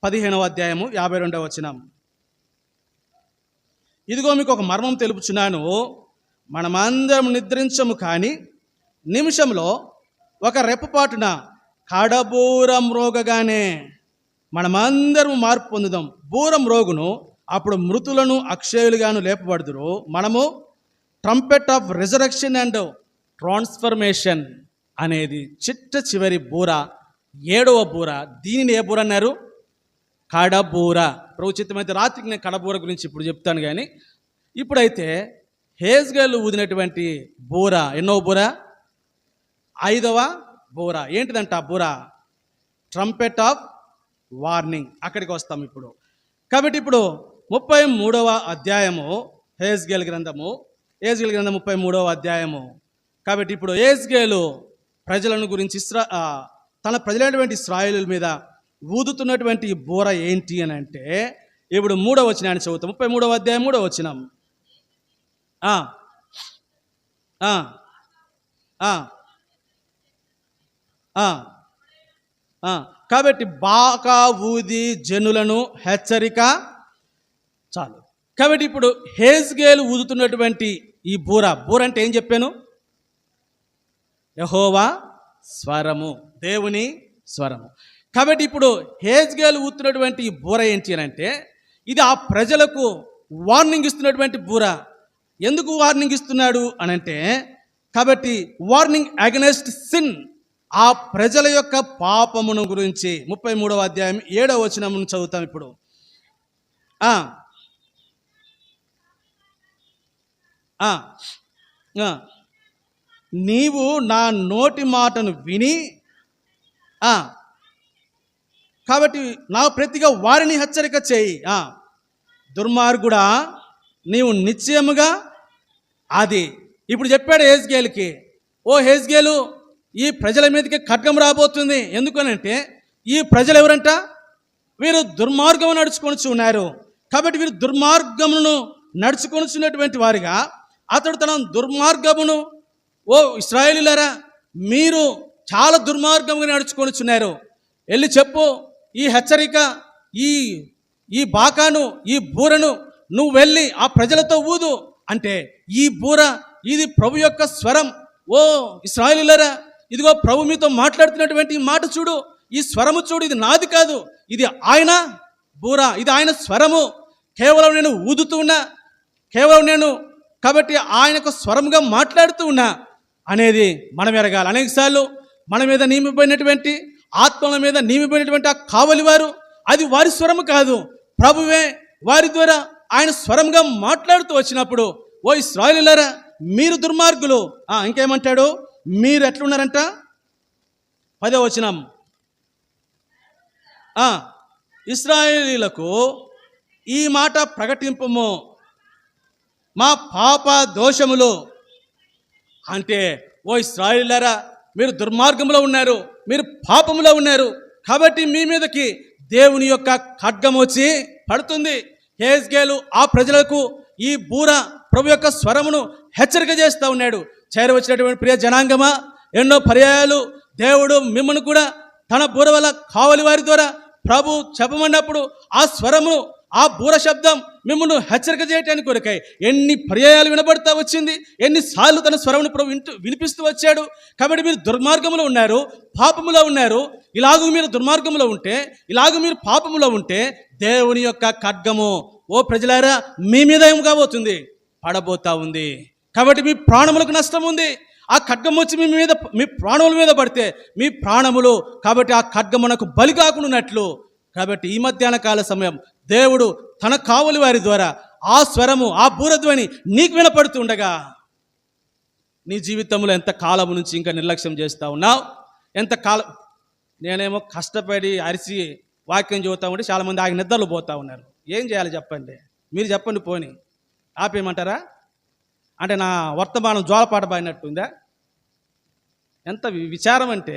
15వ అధ్యాయము 52వ వచనం. ఇదిగో మీకు ఒక మర్మం తెలుపుచున్నాను, మనమందరం నిద్రించము, కానీ నిమిషంలో ఒక రెప్పపాటున కడబూరం మ్రోగగానే మనమందరం మార్పు పొందుదాం. బూరం రోగును, అప్పుడు మృతులను అక్షయులుగాను లేపబడుదురు. మనము trumpet of resurrection and transformation అనేది చిట్ట చివరి బూర, 7వ బూర. దీనిని ఏ బూర అన్నారు? కడబూర. ప్రభు చిత్తమైతే రాత్రికి నేను కడబూర గురించి ఇప్పుడు చెప్తాను. కానీ ఇప్పుడైతే యెహెజ్కేలు ఊదినటువంటి బూర ఎన్నో బూర? 5వ బూర. ఏంటిదంట ఆ బూర? Trumpet of warning. అక్కడికి వస్తాం ఇప్పుడు. కాబట్టి ఇప్పుడు 33వ అధ్యాయము యెహెజ్కేలు గ్రంథము 33వ అధ్యాయము. కాబట్టి ఇప్పుడు యెహెజ్కేలు ప్రజలను గురించి తన ప్రజలైనటువంటి ఇశ్రాయేలుల మీద ఊదుతున్నటువంటి బూర ఏంటి అని అంటే, ఇప్పుడు 3వ వచనాన్ని చదువుతాం. 33వ అధ్యాయం 3వ వచనం. కాబట్టి బాకా ఊది జనులను హెచ్చరిక చాలు. కాబట్టి ఇప్పుడు యెహెజ్కేలు ఊదుతున్నటువంటి ఈ బూర అంటే ఏం చెప్పాను? యెహోవా స్వరము, దేవుని స్వరము. కాబట్టి ఇప్పుడు యెహెజ్కేలు ఊదుతున్నటువంటి ఈ బూర ఏంటి అని అంటే, ఇది ఆ ప్రజలకు వార్నింగ్ ఇస్తున్నటువంటి బూర. ఎందుకు వార్నింగ్ ఇస్తున్నాడు అని అంటే, కాబట్టి వార్నింగ్ అగెనెస్ట్ సిన్, ఆ ప్రజల యొక్క పాపమును గురించి. 33వ అధ్యాయం 7వ వచనం చదువుతాం ఇప్పుడు. నీవు నా నోటి మాటను విని, కాబట్టి నా ప్రతిగా వారిని హెచ్చరిక చేయి. దుర్మార్గుడా, నీవు నిశ్చయముగా అది. ఇప్పుడు చెప్పాడు యెహెజ్కేలుకి, ఓ యెహెజ్కేలు, ఈ ప్రజల మీదకి ఖడ్గం రాబోతుంది. ఎందుకనంటే ఈ ప్రజలు ఎవరంట? వీరు దుర్మార్గము నడుచుకొని ఉన్నారు. కాబట్టి వీరు దుర్మార్గమును నడుచుకొనిచున్నటువంటి వారిగా అతడు తన దుర్మార్గమును, ఓ ఇశ్రాయేలీయులారా, మీరు చాలా దుర్మార్గముగా నడుచుకొనిచున్నారు, వెళ్ళి చెప్పు, ఈ హెచ్చరిక, ఈ బాకాను, ఈ బూరను నువ్వు వెళ్ళి ఆ ప్రజలతో ఊదు అంటే, ఈ బూర ఇది ప్రభు యొక్క స్వరం. ఓ ఇశ్రాయేలీయులారా, ఇదిగో ప్రభు మీతో మాట్లాడుతున్నటువంటి ఈ మాట చూడు, ఈ స్వరము చూడు, ఇది నాది కాదు, ఇది ఆయన బూర, ఇది ఆయన స్వరము. కేవలం నేను ఊదుతూ ఉన్నా, కేవలం నేను కాబట్టి ఆయనకు స్వరంగా మాట్లాడుతూ ఉన్నా అనేది మనం ఎరగాలి. అనేకసార్లు మన మీద నియమిపోయినటువంటి ఆత్మల మీద నియమిపోయినటువంటి ఆ కావలివారు అది వారి స్వరము కాదు, ప్రభువే వారి ద్వారా ఆయన స్వరంగా మాట్లాడుతూ వచ్చినప్పుడు, ఓ ఇశ్రాయేలీయులారా మీరు దుర్మార్గులు. ఇంకేమంటాడు, మీరు ఎట్లున్నారంట 10వ వచనం, ఇశ్రాయేలీయులకు ఈ మాట ప్రకటింపము, మా పాప దోషములు. అంటే ఓ ఇశ్రాయేలీయులారా మీరు దుర్మార్గంలో ఉన్నారు, మీరు పాపములో ఉన్నారు, కాబట్టి మీ మీదకి దేవుని యొక్క ఖడ్గం వచ్చి పడుతుంది. యెహెజ్కేలు ఆ ప్రజలకు ఈ బూర ప్రభు యొక్క స్వరమును హెచ్చరిక చేస్తూ ఉన్నాడు. చేరవచ్చినటువంటి ప్రియ జనాంగమా, ఎన్నో పర్యాయాలు దేవుడు మిమ్మల్ని కూడా తన బూర వల్ల కావలి వారి ద్వారా ప్రభు చెప్పమన్నప్పుడు ఆ స్వరము ఆ బూర శబ్దం మిమ్మల్ని హెచ్చరిక చేయటానికి కొరకై ఎన్ని పర్యాయాలు వినబడతా వచ్చింది, ఎన్నిసార్లు తన స్వరమును ప్రభు వినిపిస్తూ వచ్చాడు. కాబట్టి మీరు దుర్మార్గంలో ఉన్నారు, పాపములో ఉన్నారు. ఇలాగూ మీరు దుర్మార్గంలో ఉంటే, ఇలాగూ మీరు పాపములో ఉంటే దేవుని యొక్క ఖడ్గము ఓ ప్రజలారా మీ మీద ఏం కాబోతుంది, పడబోతా ఉంది. కాబట్టి మీ ప్రాణములకు నష్టం ఉంది. ఆ ఖడ్గం వచ్చి మీ ప్రాణముల మీద పడితే మీ ప్రాణములు, కాబట్టి ఆ ఖడ్గమునకు బలి కాకుండానట్లు. కాబట్టి ఈ మధ్యాహ్న కాల సమయం దేవుడు తన కావలి వారి ద్వారా ఆ స్వరము ఆ బూరధ్వని నీకు వినపడుతుండగా నీ జీవితంలో ఎంత కాలం నుంచి ఇంకా నిర్లక్ష్యం చేస్తూ ఉన్నావు, ఎంత కాలం. నేనేమో కష్టపడి అరిచి వాక్యం చదువుతా ఉంటే చాలామంది ఆగి నిద్రలు పోతూ ఉన్నారు. ఏం చేయాలి చెప్పండి, మీరు చెప్పండి. పోని ఆపేయమంటారా? అంటే నా వర్తమానం జోలపాట పాడినట్టుందా? ఎంత విచారం అంటే,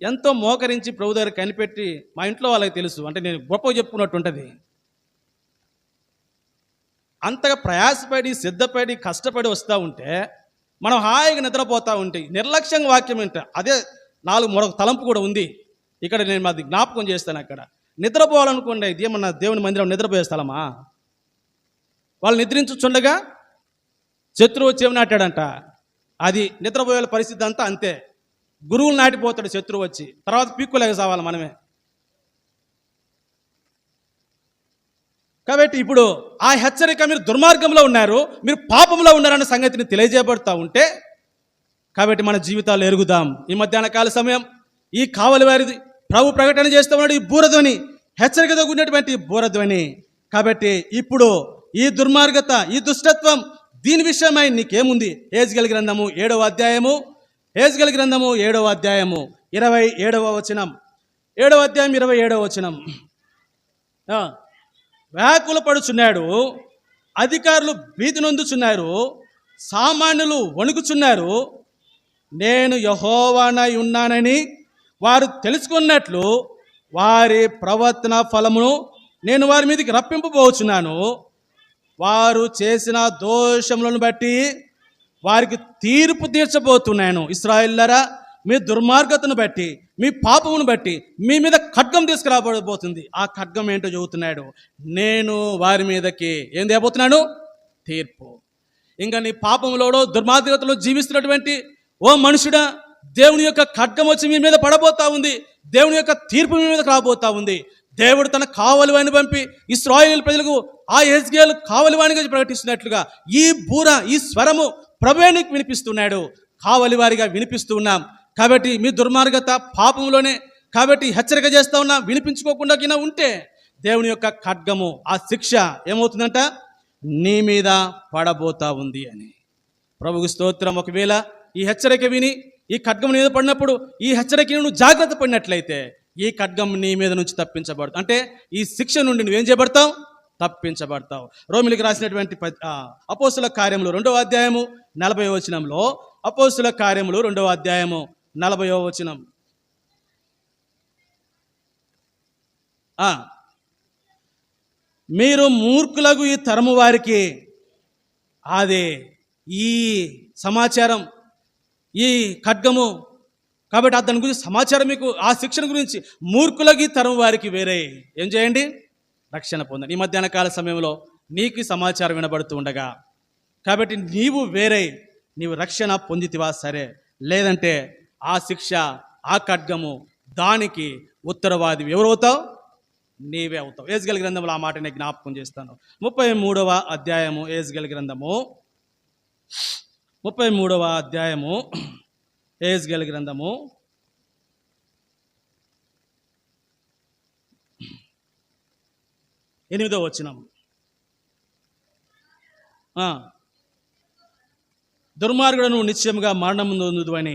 ఎంతో మోకరించి ప్రభు దగ్గర కనిపెట్టి మా ఇంట్లో వాళ్ళకి తెలుసు, అంటే నేను గొప్ప చెప్పుకున్నట్టు ఉంటుంది. అంతగా ప్రయాసపడి సిద్ధపడి కష్టపడి వస్తూ ఉంటే మనం హాయిగా నిద్రపోతూ ఉంటే నిర్లక్ష్యంగా వాక్యం ఏంట. అదే మరొక తలంపు కూడా ఉంది ఇక్కడ, నేను మాది జ్ఞాపకం చేస్తాను. అక్కడ నిద్రపోవాలనుకోండి, ఇదేమన్నా దేవుని మందిరం నిద్రపోయే స్థలమా? వాళ్ళు నిద్రించుచుండగా శత్రువు వచ్చి నాటాడంట. అది నిద్రపోయే పరిస్థితి అంతా అంతే. గురువులు నాటిపోతాడు శత్రువు వచ్చి, తర్వాత పీక్కులేక సావాలి మనమే. కాబట్టి ఇప్పుడు ఆ హెచ్చరిక, మీరు దుర్మార్గంలో ఉన్నారు, మీరు పాపంలో ఉన్నారన్న సంగతిని తెలియజేయబడుతూ ఉంటే, కాబట్టి మన జీవితాలు ఎరుగుదాం. ఈ మధ్యాహ్న కాల సమయం ఈ కావలి వారిది ప్రభు ప్రకటన చేస్తూ ఉన్నాడు. ఈ బూరధ్వని, హెచ్చరికతో కూడినటువంటి బూరధ్వని. కాబట్టి ఇప్పుడు ఈ దుర్మార్గత, ఈ దుష్టత్వం, దీని విషయమై నీకేముంది? యెహెజ్కేలు గ్రంథము 7వ అధ్యాయము, యెహెజ్కేలు గ్రంథము 7వ అధ్యాయము 27వ వచనం, 7వ అధ్యాయం 27వ వచనం. వ్యాకుల పడుచున్నాడు, అధికారులు భీతి నొందుచున్నారు, సామాన్యులు వణుకుచున్నారు. నేను యెహోవానై ఉన్నానని వారు తెలుసుకున్నట్లు వారి ప్రవర్తన ఫలమును నేను వారి మీదకి రప్పింపబోచున్నాను. వారు చేసిన దోషములను బట్టి వారికి తీర్పు తీర్చబోతున్నాను. ఇశ్రాయేలీయులారా మీ దుర్మార్గతను బట్టి, మీ పాపమును బట్టి మీ మీద ఖడ్గం తీసుకురాబోతుంది. ఆ ఖడ్గం ఏంటో చెబుతున్నాడు, నేను వారి మీదకి ఏం తేబోతున్నాను? తీర్పు. ఇంకా నీ పాపములోడో దుర్మార్గతలో జీవిస్తున్నటువంటి ఓ మనుషుడా, దేవుని యొక్క ఖడ్గం వచ్చి మీ మీద పడబోతా ఉంది. దేవుని యొక్క తీర్పు మీ మీద రాబోతా ఉంది. దేవుడు తన కావలివాణ్ణి పంపి ఇశ్రాయేలు ప్రజలకు ఆ యెహెజ్కేలు కావలివాణిగా ప్రకటిస్తున్నట్లుగా ఈ బూర, ఈ స్వరము ప్రభువే నీకు వినిపిస్తున్నాడు. కావలి వారిగా వినిపిస్తూ ఉన్నాం. కాబట్టి మీ దుర్మార్గత పాపంలోనే, కాబట్టి హెచ్చరిక చేస్తూ ఉన్నా. వినిపించుకోకుండా కింద ఉంటే దేవుని యొక్క ఖడ్గము, ఆ శిక్ష ఏమవుతుందంట, నీ మీద పడబోతా ఉంది అని. ప్రభువుకి స్తోత్రం. ఒకవేళ ఈ హెచ్చరిక విని ఈ ఖడ్గం మీద పడినప్పుడు ఈ హెచ్చరికను నువ్వు జాగ్రత్త పడినట్లయితే ఈ ఖడ్గం నీ మీద నుంచి తప్పించబడతావు. అంటే ఈ శిక్ష నుండి నువ్వేం చేయబడతావు? తప్పించబడతావు. రోమిలికి రాసినటువంటి అపోస్తుల కార్యములు 2వ అధ్యాయము 40వ వచనంలో, అపోస్తుల కార్యములు 2వ అధ్యాయము 40వ వచనం. మీరు మూర్ఖులకు ఈ తరము వారికి, అదే ఈ సమాచారం, ఈ ఖడ్గము, కాబట్టి దాని గురించి సమాచారం మీకు, ఆ శిక్షణ గురించి మూర్ఖులకి తరం వారికి వేరే ఏం చేయండి? రక్షణ పొందండి. ఈ మధ్యాహ్న కాల సమయంలో నీకు సమాచారం వినబడుతూ ఉండగా, కాబట్టి నీవు వేరే, నీవు రక్షణ పొందితివా సరే, లేదంటే ఆ శిక్ష, ఆ ఖడ్గము, దానికి ఉత్తరవాది ఎవరు అవుతావు? నీవే అవుతావు. యెహెజ్కేలు గ్రంథంలో ఆ మాట నేను జ్ఞాపకం చేస్తాను. 33వ అధ్యాయము యెహెజ్కేలు గ్రంథము, 33వ అధ్యాయము యెహెజ్కేలు గ్రంథము 8వ వచనం. దుర్మార్గుడు నువ్వు నిశ్చయముగా మరణం నొందుదువని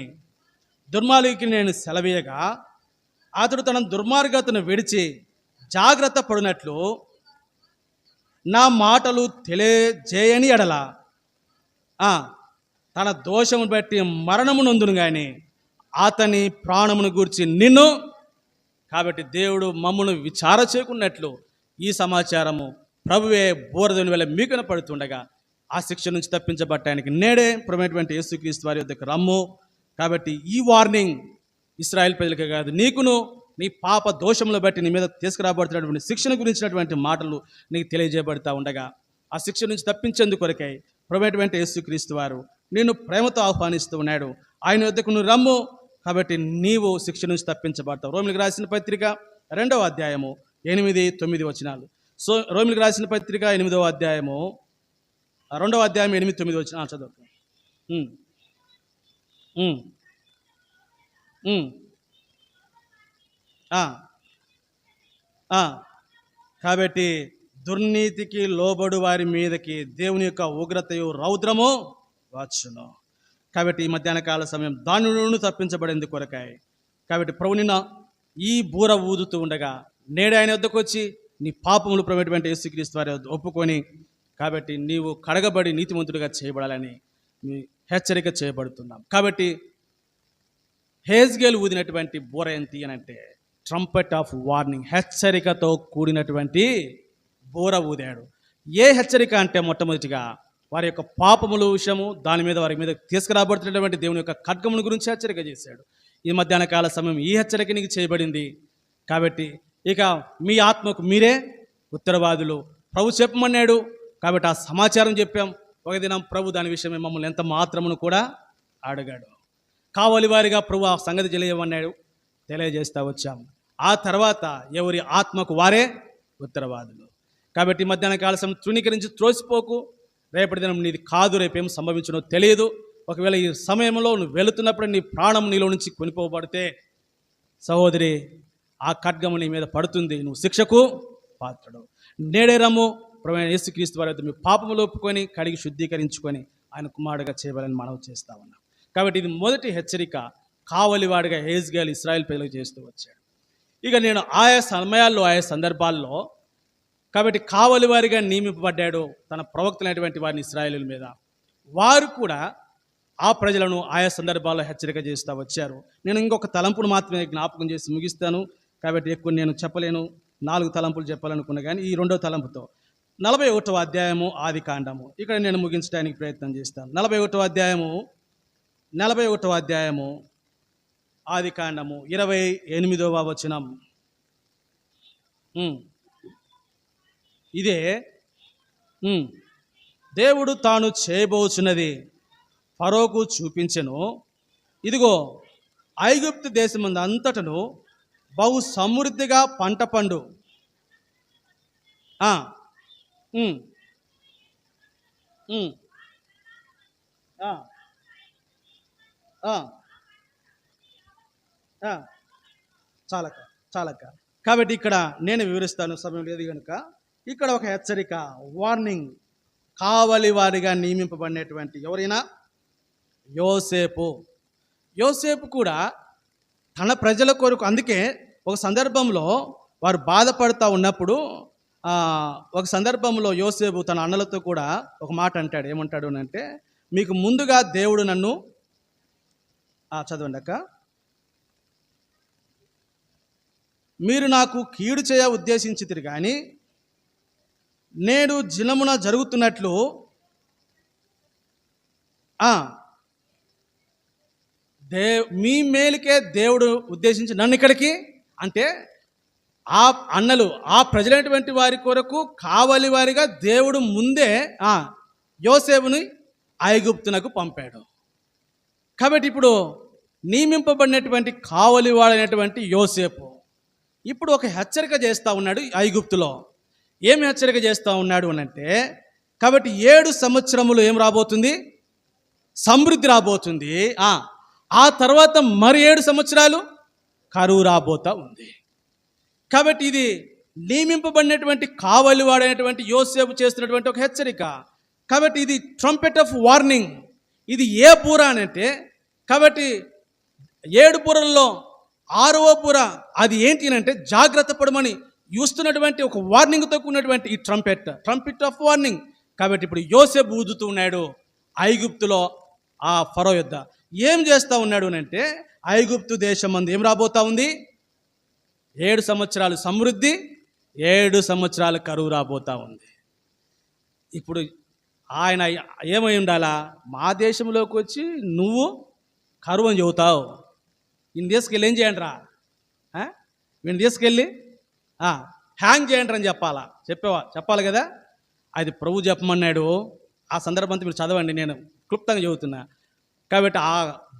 దుర్మార్గునికి నేను సెలవీయగా అతడు తన దుర్మార్గతను విడిచి జాగ్రత్త పడినట్లు నా మాటలు తెలియజేయని ఎడల తన దోషమును బట్టి మరణము నొందును కానీ అతని ప్రాణమును గూర్చి నిన్ను. కాబట్టి దేవుడు మమ్మను విచార చేయకున్నట్లు ఈ సమాచారము ప్రభువే బోరదని వేళ మీకు కనపడుతుండగా ఆ శిక్ష నుంచి తప్పించబట్టానికి నేడే ప్రభువైనటువంటి యేసుక్రీస్తు వారి వద్దకు రమ్ము. కాబట్టి ఈ వార్నింగ్ ఇశ్రాయేల్ ప్రజలకే కాదు, నీకును నీ పాప దోషములు బట్టి నీ మీద తీసుకురాబడుతున్నటువంటి శిక్షణ గురించినటువంటి మాటలు నీకు తెలియజేయబడతా ఉండగా ఆ శిక్ష నుంచి తప్పించేందుకు కొరకై ప్రభువైనటువంటి యేసుక్రీస్తు వారు నిన్ను ప్రేమతో ఆహ్వానిస్తూ ఉన్నాడు. ఆయన వద్దకు నువ్వు రమ్ము. కాబట్టి నీవు శిక్ష నుంచి తప్పించబడతావు. రోమిలికి రాసిన పత్రిక 2వ అధ్యాయము 8-9 వచనాలు. సో రోమిలికి రాసిన పత్రిక 8వ అధ్యాయము 2వ అధ్యాయం 8-9 వచనాలు చదువు. కాబట్టి దుర్నీతికి లోబడు వారి మీదకి దేవుని యొక్క ఉగ్రతయు రౌద్రము వచ్చును. కాబట్టి ఈ మధ్యాహ్న కాల సమయం దాని నుండి తప్పించబడింది కొరకాయ. కాబట్టి ప్రభు నిన్న ఈ బూర ఊదుతూ ఉండగా నేడే ఆయన వద్దకు వచ్చి నీ పాపములు ప్రభువైనటువంటి యేసుక్రీస్తు వారి వద్ద ఒప్పుకొని కాబట్టి నీవు కడగబడి నీతిమంతుడిగా చేయబడాలని హెచ్చరిక చేయబడుతున్నాం. కాబట్టి యెహెజ్కేలు ఊదినటువంటి బూర ఏంటి అని అంటే ట్రంపెట్ ఆఫ్ వార్నింగ్, హెచ్చరికతో కూడినటువంటి బూర ఊదాడు. ఏ హెచ్చరిక అంటే మొట్టమొదటిగా వారి యొక్క పాపముల విషయము, దాని మీద వారి మీద తీసుకురాబడుతున్నటువంటి దేవుని యొక్క ఖడ్గముల గురించి హెచ్చరిక చేశాడు. ఈ మధ్యాహ్న కాల సమయం ఈ హెచ్చరిక నీకు చేయబడింది. కాబట్టి ఇక మీ ఆత్మకు మీరే ఉత్తరవాదులు. ప్రభు చెప్పమన్నాడు కాబట్టి ఆ సమాచారం చెప్పాం. ఒక దినం ప్రభు దాని విషయమే మమ్మల్ని ఎంత మాత్రమును కూడా అడిగాడు. కావలి వారిగా ప్రభు ఆ సంగతి తెలియమన్నాడు, తెలియజేస్తూ వచ్చాం. ఆ తర్వాత ఎవరి ఆత్మకు వారే ఉత్తరవాదులు. కాబట్టి మధ్యాహ్న కాల సమయం తృణీకరించి త్రోసిపోకు. రేపటి దినం నీది కాదు, రేపేం సంభవించునో తెలియదు. ఒకవేళ ఈ సమయంలో నువ్వు వెళుతున్నప్పుడు నీ ప్రాణం నీలో నుంచి కొనిపోబడితే సహోదరి ఆ ఖడ్గము నీ మీద పడుతుంది, నువ్వు శిక్షకు పాత్రుడు. నేడే రమ్ము, ప్రభువైన యేసుక్రీస్తు వారి మీ పాపములు ఒప్పుకొని కడిగి శుద్ధీకరించుకొని ఆయన కుమారుడిగా చేయవాలని మనవి చేస్తా ఉన్నాం. కాబట్టి ఇది మొదటి హెచ్చరిక కావలివాడిగా యెహెజ్కేలు ఇశ్రాయేల్ ప్రజలకు చేస్తూ వచ్చాడు. ఇక నేను ఆయా సమయాల్లో ఆయా సందర్భాల్లో కాబట్టి కావలివారిగా నియమింపబడ్డాడు తన ప్రవక్తలైనటువంటి వారిని ఇశ్రాయేలుల మీద. వారు కూడా ఆ ప్రజలను ఆయా సందర్భాల్లో హెచ్చరిక చేస్తూ వచ్చారు. నేను ఇంకొక తలంపును మాత్రమే జ్ఞాపకం చేసి ముగిస్తాను. కాబట్టి ఎక్కువ నేను చెప్పలేను, 4 తలంపులు చెప్పాలనుకున్నా కానీ ఈ 2వ తలంపుతో 41వ అధ్యాయము ఆది కాండము ఇక్కడ నేను ముగించడానికి ప్రయత్నం చేస్తాను. 41వ అధ్యాయము ఆది కాండము 28వ వచనం. ఇదే దేవుడు తాను చేయబోచున్నది ఫరోకు చూపించెను. ఇదిగో ఐగుప్తు దేశమందు అంతటను బహు సమృద్ధిగా పంట పండు చాలక. కాబట్టి ఇక్కడ నేను వివరిస్తాను, సమయం లేదు కనుక. ఇక్కడ ఒక హెచ్చరిక, వార్నింగ్. కావలి వారిగా నియమింపబడినటువంటి ఎవరైనా యోసేపు కూడా తన ప్రజల కొరకు, అందుకే ఒక సందర్భంలో వారు బాధపడుతూ ఉన్నప్పుడు ఒక సందర్భంలో యోసేపు తన అన్నలతో కూడా ఒక మాట అంటాడు. ఏమంటాడు అంటే, మీకు ముందుగా దేవుడు నన్ను చదవండి అక్క, మీరు నాకు కీడు చేయ ఉద్దేశించితిరి కానీ నేడు దినమున జరుగుతున్నట్లు మీ మేలుకే దేవుడు ఉద్దేశించి నన్ను ఇక్కడికి, అంటే ఆ అన్నలు ఆ ప్రజలైనటువంటి వారి కొరకు కావలి వారిగా దేవుడు ముందే యోసేపుని ఐగుప్తునకు పంపాడు. కాబట్టి ఇప్పుడు నియమింపబడినటువంటి కావలివాడైనటువంటి యోసేపు ఇప్పుడు ఒక హెచ్చరిక చేస్తూ ఉన్నాడు ఐగుప్తులో. ఏమి హెచ్చరిక చేస్తూ ఉన్నాడు అని అంటే, కాబట్టి 7 సంవత్సరములు ఏం రాబోతుంది? సమృద్ధి రాబోతుంది. ఆ తర్వాత మరి 7 సంవత్సరాలు కరువు రాబోతా ఉంది. కాబట్టి ఇది నియమింపబడినటువంటి కావలివాడైనటువంటి యోసేపు చేస్తున్నటువంటి ఒక హెచ్చరిక. కాబట్టి ఇది ట్రంపెట్ ఆఫ్ వార్నింగ్. ఇది ఏ బూర అని అంటే, కాబట్టి 7 బూరల్లో 6వ బూర అది ఏంటి అని అంటే, జాగ్రత్త పడమని చూస్తున్నటువంటి ఒక వార్నింగ్తో కూడినటువంటి ఈ ట్రంపెట్ ఆఫ్ వార్నింగ్. కాబట్టి ఇప్పుడు యోసేపు ఊదుతూ ఉన్నాడు ఐగుప్తులో ఆ ఫరో యొద్ద. ఏం చేస్తూ ఉన్నాడు అని అంటే, ఐగుప్తు దేశం మంది ఏం రాబోతా ఉంది? 7 సంవత్సరాలు సమృద్ధి, 7 సంవత్సరాలు కరువు రాబోతా ఉంది. ఇప్పుడు ఆయన ఏమై ఉండాలా? మా దేశంలోకి వచ్చి నువ్వు కరువు అని చెబుతావు, ఈయన తీసుకెళ్ళి ఏం చేయండి రా, వీడిని తీసుకెళ్ళి హ్యాంగ్ చేయండి అని చెప్పాలి కదా. అది ప్రభు చెప్పమన్నాడు. ఆ సందర్భంతో మీరు చదవండి, నేను క్లుప్తంగా చెబుతున్నా. కాబట్టి ఆ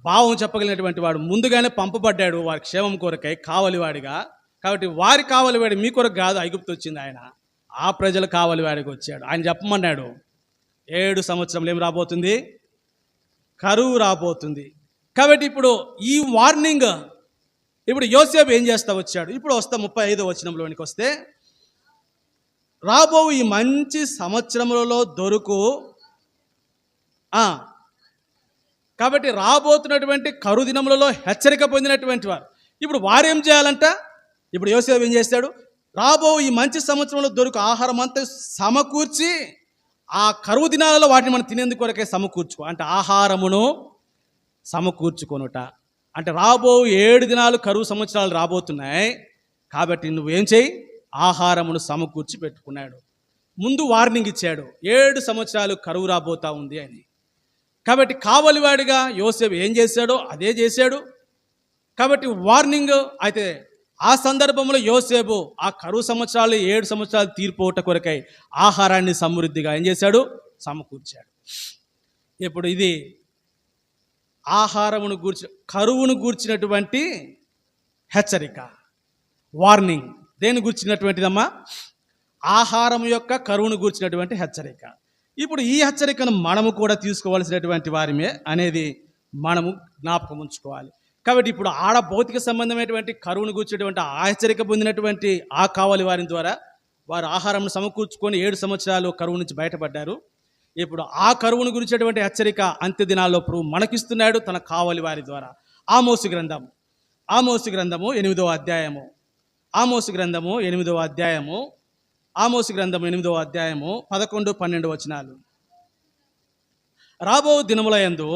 భావం చెప్పగలిగినటువంటి వాడు ముందుగానే పంపబడ్డాడు వారి క్షేమం కొరకై కావలివాడిగా. కాబట్టి వారి కావలివాడి మీ కొరకు కాదు ఐగుప్తు వచ్చింది, ఆయన ఆ ప్రజలు కావలివాడికి వచ్చాడు. ఆయన చెప్పమన్నాడు 7 సంవత్సరంలో ఏం రాబోతుంది? కరువు రాబోతుంది. కాబట్టి ఇప్పుడు ఈ వార్నింగ్ ఇప్పుడు యోసేపు ఏం చేస్తా వచ్చాడు? ఇప్పుడు 35వ వచనంలోనికి వస్తే, రాబో ఈ మంచి సంవత్సరములలో దొరుకు. కాబట్టి రాబోతున్నటువంటి కరువు దినములలో హెచ్చరిక పొందినటువంటి వారు ఇప్పుడు వారేం చేయాలంట? ఇప్పుడు యోసేపు ఏం చేస్తాడు? రాబో ఈ మంచి సంవత్సరంలో దొరుకు ఆహారం అంతా సమకూర్చి, ఆ కరువు దినాలలో వాటిని మనం తినేందుకు కొరకే సమకూర్చుకో. అంటే ఆహారమును సమకూర్చుకొనుట అంటే రాబో 7 దినాలు కరువు సంవత్సరాలు రాబోతున్నాయి. కాబట్టి నువ్వేం చేయి? ఆహారమును సమకూర్చి పెట్టుకున్నాడు. ముందు వార్నింగ్ ఇచ్చాడు, 7 సంవత్సరాలు కరువు రాబోతా ఉంది అని. కాబట్టి కావలివాడిగా యోసేపు ఏం చేశాడో అదే చేశాడు. కాబట్టి వార్నింగ్ అయితే ఆ సందర్భంలో యోసేపు ఆ కరువు సంవత్సరాలు 7 సంవత్సరాలు తీర్పోట కొరకై ఆహారాన్ని సమృద్ధిగా ఏం చేశాడు? సమకూర్చాడు. ఇప్పుడు ఇది ఆహారమును గూర్చి కరువును గూర్చినటువంటి హెచ్చరిక, వార్నింగ్. దేని గూర్చినటువంటిదమ్మా? ఆహారం యొక్క కరువును గూర్చినటువంటి హెచ్చరిక. ఇప్పుడు ఈ హెచ్చరికను మనము కూడా తీసుకోవాల్సినటువంటి వారిమే అనేది మనము జ్ఞాపకం ఉంచుకోవాలి. కాబట్టి ఇప్పుడు ఆడ భౌతిక సంబంధమైనటువంటి కరువును గూర్చేటువంటి ఆ హెచ్చరిక పొందినటువంటి ఆ కావలి వారి ద్వారా వారు ఆహారం సమకూర్చుకొని 7 సంవత్సరాలు కరువు నుంచి బయటపడ్డారు. ఇప్పుడు ఆ కరువును గురించేటువంటి హెచ్చరిక అంత్య దినాల్లో ప్రభు మనకిస్తున్నాడు తన కావలి వారి ద్వారా. ఆమోసు గ్రంథము 8వ అధ్యాయము 11, 12 వచనాలు. రాబో దినముల యందు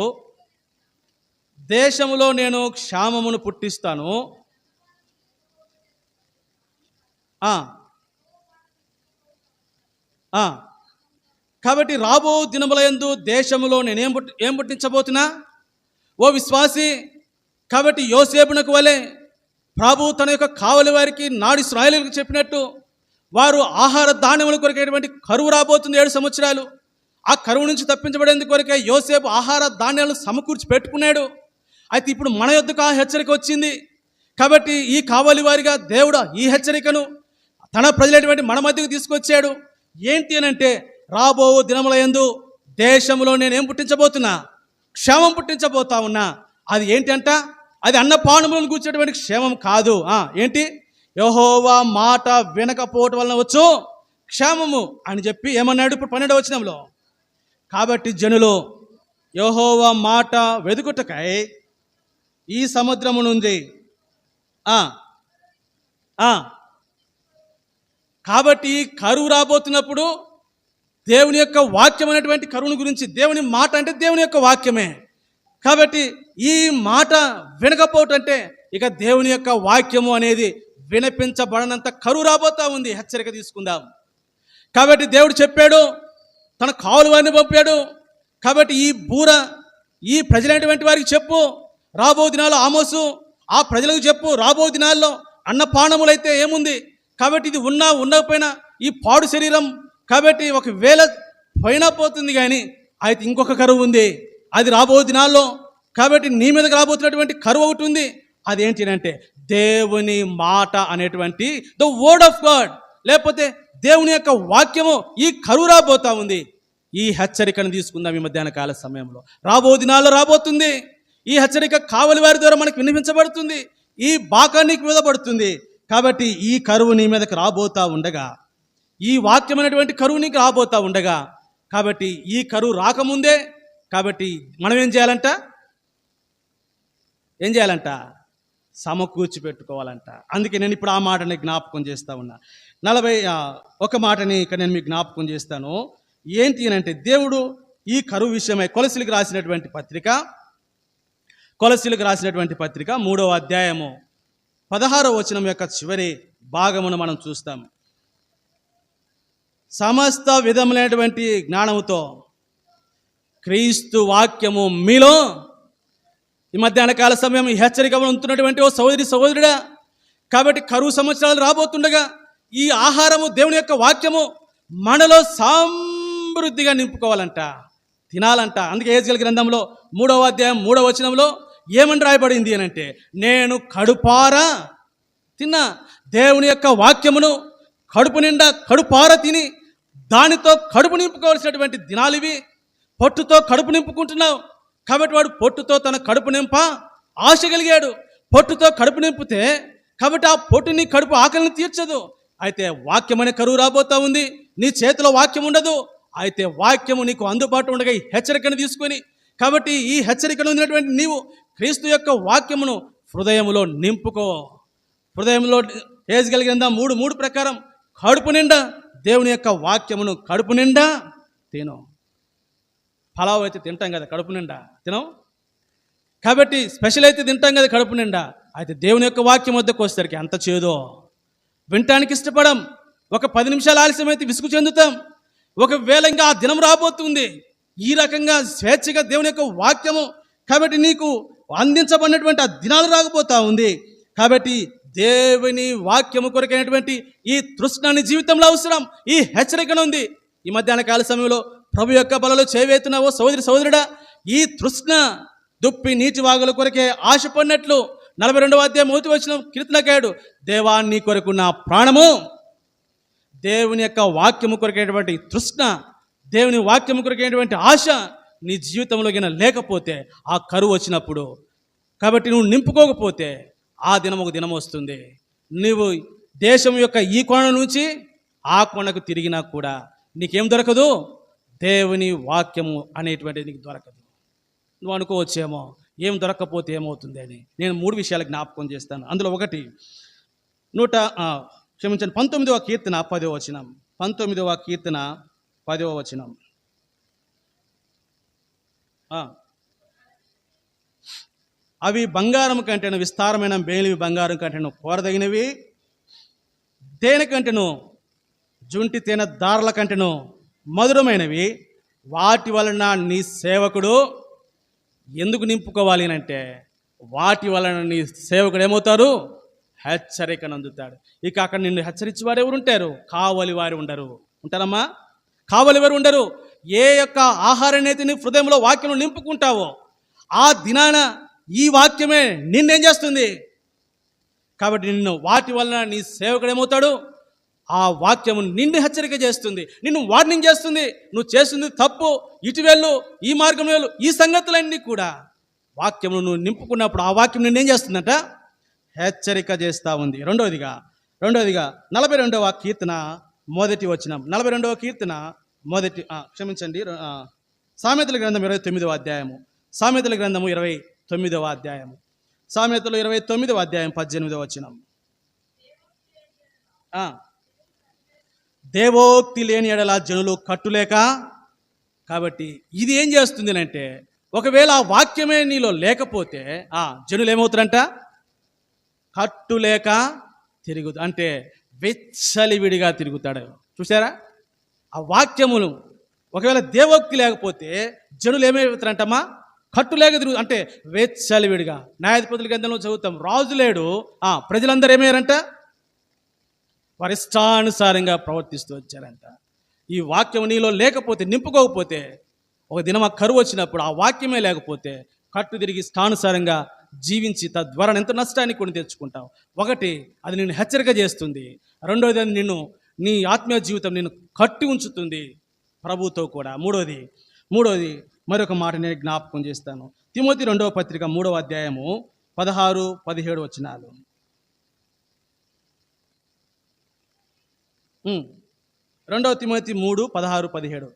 దేశములో నేను క్షామమును పుట్టిస్తాను. కాబట్టి రాబో దినముల యందు దేశములో నేను ఏం పుట్టించబోతున్నా? ఓ విశ్వాసి, కాబట్టి యోసేపునకు వలె ప్రభు తన యొక్క కావలి వారికి నాడు ఇశ్రాయేలులకు చెప్పినట్టు వారు ఆహార ధాన్యముల కొరకేటువంటి కరువు రాబోతుంది 7 సంవత్సరాలు. ఆ కరువు నుంచి తప్పించబడేందుకు కొరకే యోసేపు ఆహార ధాన్యాలను సమకూర్చి పెట్టుకున్నాడు. అయితే ఇప్పుడు మన యొద్దకు ఆ హెచ్చరిక వచ్చింది. కాబట్టి ఈ కావలి వారిగా దేవుడు ఈ హెచ్చరికను తన ప్రజలైనటువంటి మన మధ్యకు తీసుకొచ్చాడు. ఏంటి అని అంటే, రాబో దినముల యందు దేశంలో నేనేం పుట్టించబోతున్నా? క్షేమం పుట్టించబోతా ఉన్నా. అది ఏంటి అంట? అది అన్నపానములను కూర్చేటువంటి క్షేమం కాదు. ఏంటి? యెహోవా మాట వినకపోవటం వలన వచ్చు క్షేమము అని చెప్పి ఏమన్నాడు ఇప్పుడు 12వ వచనంలో. కాబట్టి జనులు యెహోవా మాట వెదుకుటకై ఈ సముద్రము నుండి కాబట్టి కరువు రాబోతున్నప్పుడు దేవుని యొక్క వాక్యం అనేటువంటి కరువుని గురించి, దేవుని మాట అంటే దేవుని యొక్క వాక్యమే. కాబట్టి ఈ మాట వినకపోవటం అంటే ఇక దేవుని యొక్క వాక్యము అనేది వినిపించబడనంత కరువు రాబోతా ఉంది. హెచ్చరిక తీసుకుందాం. కాబట్టి దేవుడు చెప్పాడు, తన కావలి వారిని పంపాడు. కాబట్టి ఈ బూర ఈ ప్రజలైనటువంటి వారికి చెప్పు, రాబో దినాల్లో ఆమోసు ఆ ప్రజలకు చెప్పు, రాబో దినాల్లో అన్నపానములైతే ఏముంది? కాబట్టి ఇది ఉండకపోయినా ఈ పాడు శరీరం కాబట్టి ఒకవేళ పోయినా పోతుంది, కానీ అయితే ఇంకొక కరువు ఉంది, అది రాబో దినాల్లో. కాబట్టి నీ మీదకి రాబోతున్నటువంటి కరువు ఒకటి ఉంది. అదేంటి అంటే దేవుని మాట అనేటువంటి ద వర్డ్ ఆఫ్ గాడ్, లేకపోతే దేవుని యొక్క వాక్యము ఈ కరువు రాబోతా ఉంది. ఈ హెచ్చరికను తీసుకుందాం. ఈ మధ్యాహ్న కాల సమయంలో రాబో దినాల్లో రాబోతుంది. ఈ హెచ్చరిక కావలి వారి ద్వారా మనకు వినిపించబడుతుంది. ఈ బాకానికి విధపడుతుంది. కాబట్టి ఈ కరువు నీ మీదకి రాబోతా ఉండగా, ఈ వాక్యమైనటువంటి కరువు నీకు రాబోతా ఉండగా, కాబట్టి ఈ కరువు రాకముందే కాబట్టి మనం ఏం చేయాలంట? సమకూర్చి పెట్టుకోవాలంట. అందుకే నేను ఇప్పుడు ఆ మాటని జ్ఞాపకం చేస్తా ఉన్నా. 41 మాటని ఇక్కడ నేను మీకు జ్ఞాపకం చేస్తాను. ఏంటి అని అంటే, దేవుడు ఈ కరువు విషయమై కొలసీలకు రాసినటువంటి పత్రిక 3వ అధ్యాయము 16వ వచనం యొక్క చివరి భాగమును మనం చూస్తాం. సమస్త విధములైనటువంటి జ్ఞానముతో క్రీస్తు వాక్యము మీలో, ఈ మధ్యాహ్న కాల సమయం ఈ హెచ్చరిక ఉంటున్నటువంటి ఓ సహోదరుడా, కాబట్టి కరువు సంవత్సరాలు రాబోతుండగా ఈ ఆహారము, దేవుని యొక్క వాక్యము మనలో సమృద్ధిగా నింపుకోవాలంట, తినాలంట. అందుకే యెహెజ్కేలు గ్రంథంలో 3వ అధ్యాయం 3వ వచనంలో ఏమని రాయబడింది అని అంటే, నేను కడుపారా తిన్నా. దేవుని యొక్క వాక్యమును కడుపు నిండా కడుపారా తిని దానితో కడుపు నింపుకోవాల్సినటువంటి దినాలు ఇవి. పొట్టుతో కడుపు నింపుకుంటున్నావు కాబట్టి వాడు పొట్టుతో తన కడుపు నింప ఆశ కలిగాడు. పొట్టుతో కడుపు నింపితే కాబట్టి ఆ పొట్టు నీ కడుపు ఆకలిని తీర్చదు. అయితే వాక్యం అనే కరువు రాబోతా ఉంది. నీ చేతిలో వాక్యం ఉండదు. అయితే వాక్యము నీకు అందుబాటు ఉండగా ఈ హెచ్చరికను తీసుకొని, కాబట్టి ఈ హెచ్చరికను ఉన్నటువంటి నీవు క్రీస్తు యొక్క వాక్యమును హృదయంలో నింపుకో. హృదయంలో యెహెజ్కేలు గ్రంథం 3:3 ప్రకారం కడుపు నిండా దేవుని యొక్క వాక్యమును కడుపు నిండా తిను. పలావ్ అయితే తింటాం కదా కడుపు నిండా తినం. కాబట్టి స్పెషల్ అయితే తింటాం కదా కడుపు నిండా. అయితే దేవుని యొక్క వాక్యం వద్దకు వచ్చేసరికి ఎంత చేదో వినటానికి ఇష్టపడం. ఒక 10 నిమిషాలు ఆలస్యం అయితే విసుగు చెందుతాం. ఒకవేళ ఇంకా ఆ దినం రాబోతుంది. ఈ రకంగా స్వేచ్ఛగా దేవుని యొక్క వాక్యము కాబట్టి నీకు అందించబడినటువంటి ఆ దినాలు రాకపోతా ఉంది. కాబట్టి దేవుని వాక్యము కొరకైనటువంటి ఈ తృష్ణాన్ని జీవితంలో అవసరం. ఈ హెచ్చరికను ఉంది. ఈ మధ్యాహ్న కాల సమయంలో ప్రభు యొక్క బలలో చేవేతున్నావో సహోదరుడా, ఈ తృష్ణ దుప్పి నీటి వాగుల కొరకే ఆశపడినట్లు 42వ అధ్యాయం 1వ వచనం కీర్తనకారుడు, దేవా నీ కొరకు నా ప్రాణము, దేవుని యొక్క వాక్యము కొరకైనటువంటి తృష్ణ, దేవుని వాక్యము కొరకైనటువంటి ఆశ నీ జీవితంలో గిన లేకపోతే ఆ కరువు వచ్చినప్పుడు, కాబట్టి నువ్వు నింపుకోకపోతే ఆ దినం ఒక దినం వస్తుంది. నువ్వు దేశం యొక్క ఈ కోణ నుంచి ఆ కోణకు తిరిగినా కూడా నీకేం దొరకదు? దేవుని వాక్యము అనేటువంటిది నీకు దొరకదు. నువ్వు అనుకోవచ్చేమో ఏం దొరక్కపోతే ఏమవుతుంది అని. నేను 3 విషయాలు జ్ఞాపకం చేస్తాను. అందులో ఒకటి 19వ కీర్తన 10వ వచనం. 19వ కీర్తన 10వ వచనం. అవి బంగారం కంటేను విస్తారమైన మేలివి, బంగారం కంటేను కోరదగినవి, తేనె కంటేను జుంటి తేనె దారుల కంటేను మధురమైనవి, వాటి వలన నీ సేవకుడు ఎందుకు నింపుకోవాలి అని అంటే, వాటి వలన నీ సేవకుడు ఏమవుతారు? హెచ్చరికను అందుతాడు. ఇక అక్కడ నిన్ను హెచ్చరించి వారు ఎవరు ఉంటారు? కావలి వారు ఉండరు. ఉంటారమ్మా? కావలి వారు ఉండరు. ఏ యొక్క ఆహారాన్ని అయితే నీ హృదయంలో వాక్యం నింపుకుంటావో ఆ దినాన ఈ వాక్యమే నిన్నేం చేస్తుంది? కాబట్టి నిన్ను వాటి వలన నీ సేవకుడు ఏమవుతాడు? ఆ వాక్యము నిన్ను హెచ్చరిక చేస్తుంది, నిన్ను వార్నింగ్ చేస్తుంది. నువ్వు చేస్తుంది తప్పు, ఇటు వెళ్ళు, ఈ మార్గం వెళ్ళు, ఈ సంగతులన్నీ కూడా వాక్యమును నువ్వు నింపుకున్నప్పుడు ఆ వాక్యం నిన్నేం చేస్తుందంట? హెచ్చరిక చేస్తూ ఉంది. రెండవదిగా 42వ కీర్తన 1వ వచనం. 42వ కీర్తన సామెతల గ్రంథం 29వ అధ్యాయము. సామెతల గ్రంథము 29వ అధ్యాయము. సామెతలు 29వ అధ్యాయం 18వ వచనం. దేవోక్తి లేని ఎడల జనులు కట్టులేక. కాబట్టి ఇది ఏం చేస్తుంది అంటే, ఒకవేళ ఆ వాక్యమే నీలో లేకపోతే జనులు ఏమవుతారంట? కట్టులేక తిరుగుతూ, అంటే విచ్చలివిడిగా తిరుగుతాడు. చూసారా? ఆ వాక్యములు ఒకవేళ దేవోక్తి లేకపోతే జనులు ఏమైపోతారంటమ్మా? కట్టులేక తిరుగు, అంటే విచ్చలివిడిగా. న్యాయాధిపతుల గ్రంథంలో చదువుతాం, రాజు లేడు, ప్రజలందరూ ఏమయ్యారంట? వరిష్టానుసారంగా ప్రవర్తిస్తూ వచ్చారంట. ఈ వాక్యం నీలో లేకపోతే, నింపుకోకపోతే, ఒక దినం ఆ కరువు వచ్చినప్పుడు ఆ వాక్యమే లేకపోతే కట్టు తిరిగి ఇష్టానుసారంగా జీవించి తద్వారా ఎంత నష్టాన్ని కొని తెచ్చుకుంటావు. ఒకటి, అది నిన్ను హెచ్చరిక చేస్తుంది. రెండోది, అది నీ ఆత్మీయ జీవితం నిన్ను కట్టి ఉంచుతుంది ప్రభుతో కూడా. మూడోది మరొక మాట నేను జ్ఞాపకం చేస్తాను. తిమోతి 2వ పత్రిక 3వ అధ్యాయము 16-17 వచనాలు. 2 తిమోతి 3:16-17.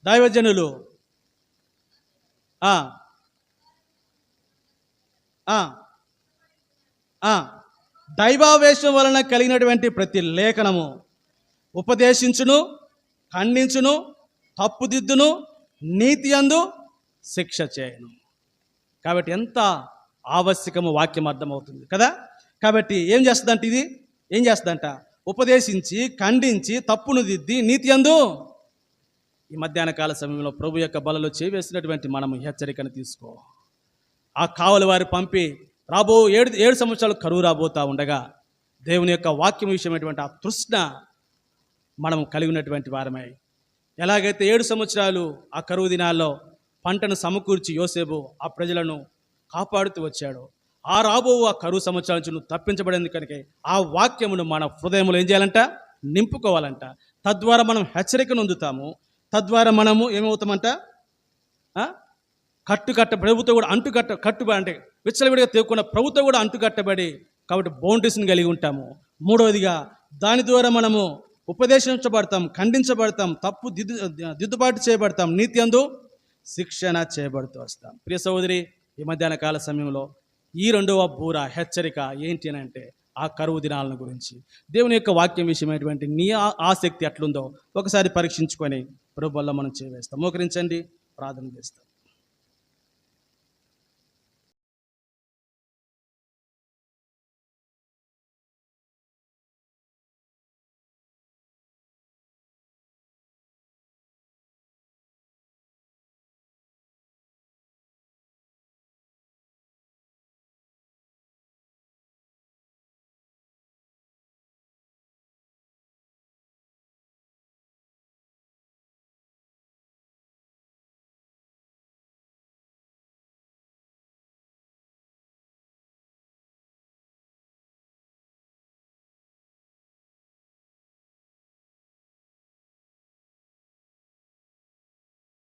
దైవజనులు దైవావేశం వలన కలిగినటువంటి ప్రతి లేఖనము ఉపదేశించును, ఖండించును, తప్పుదిద్దును, నీతి యందు శిక్ష చేయను. కాబట్టి ఎంత ఆవశ్యకము వాక్యం అర్థమవుతుంది కదా. కాబట్టి ఏం చేస్తుందంట ఉపదేశించి, ఖండించి, తప్పును దిద్ది, నీతి యందు. ఈ మధ్యాహ్న కాల సమయంలో ప్రభు యొక్క బలలో చేవేసినటువంటి మనము హెచ్చరికను తీసుకో. ఆ కావలి వారు పంపి రాబో 7 సంవత్సరాలు కరువు రాబోతా ఉండగా దేవుని యొక్క వాక్యం విషయమైనటువంటి ఆ తృష్ణ మనము కలిగినటువంటి వారమై, ఎలాగైతే 7 సంవత్సరాలు ఆ కరువు దినాల్లో పంటను సమకూర్చి యోసేపు ఆ ప్రజలను కాపాడుతూ వచ్చాడు, ఆ కరువు సంవత్సరాల నుంచి నువ్వు తప్పించబడింది కనుక ఆ వాక్యమును మన హృదయంలో ఏం చేయాలంట? నింపుకోవాలంట. తద్వారా మనం హెచ్చరికను పొందుతాము. తద్వారా మనము ఏమవుతామంట? ప్రభుతో కూడా కట్టుబడి, అంటే విచ్చలవిడిగా తెగకుండా ప్రభుతో కూడా అంటుకట్టబడి, కాబట్టి బౌండరీస్ని కలిగి ఉంటాము. మూడవదిగా దాని ద్వారా మనము ఉపదేశించబడతాం, ఖండించబడతాం, తప్పు దిద్దుబాటు చేయబడతాం, నీతి యందు శిక్షణ చేయబడుతూ వస్తాం. ప్రియ సహోదరి, ఈ మధ్యాహ్న కాల సమయంలో ఈ 2వ బూర హెచ్చరిక ఏంటి అని అంటే ఆ కరువు దినాలను గురించి. దేవుని యొక్క వాక్యం విషయమైనటువంటి నీ ఆసక్తి ఎట్లుందో ఒకసారి పరీక్షించుకొని ప్రభువులో మనం చేవేస్తాం. మోకరించండి, ప్రార్థన చేస్తాం.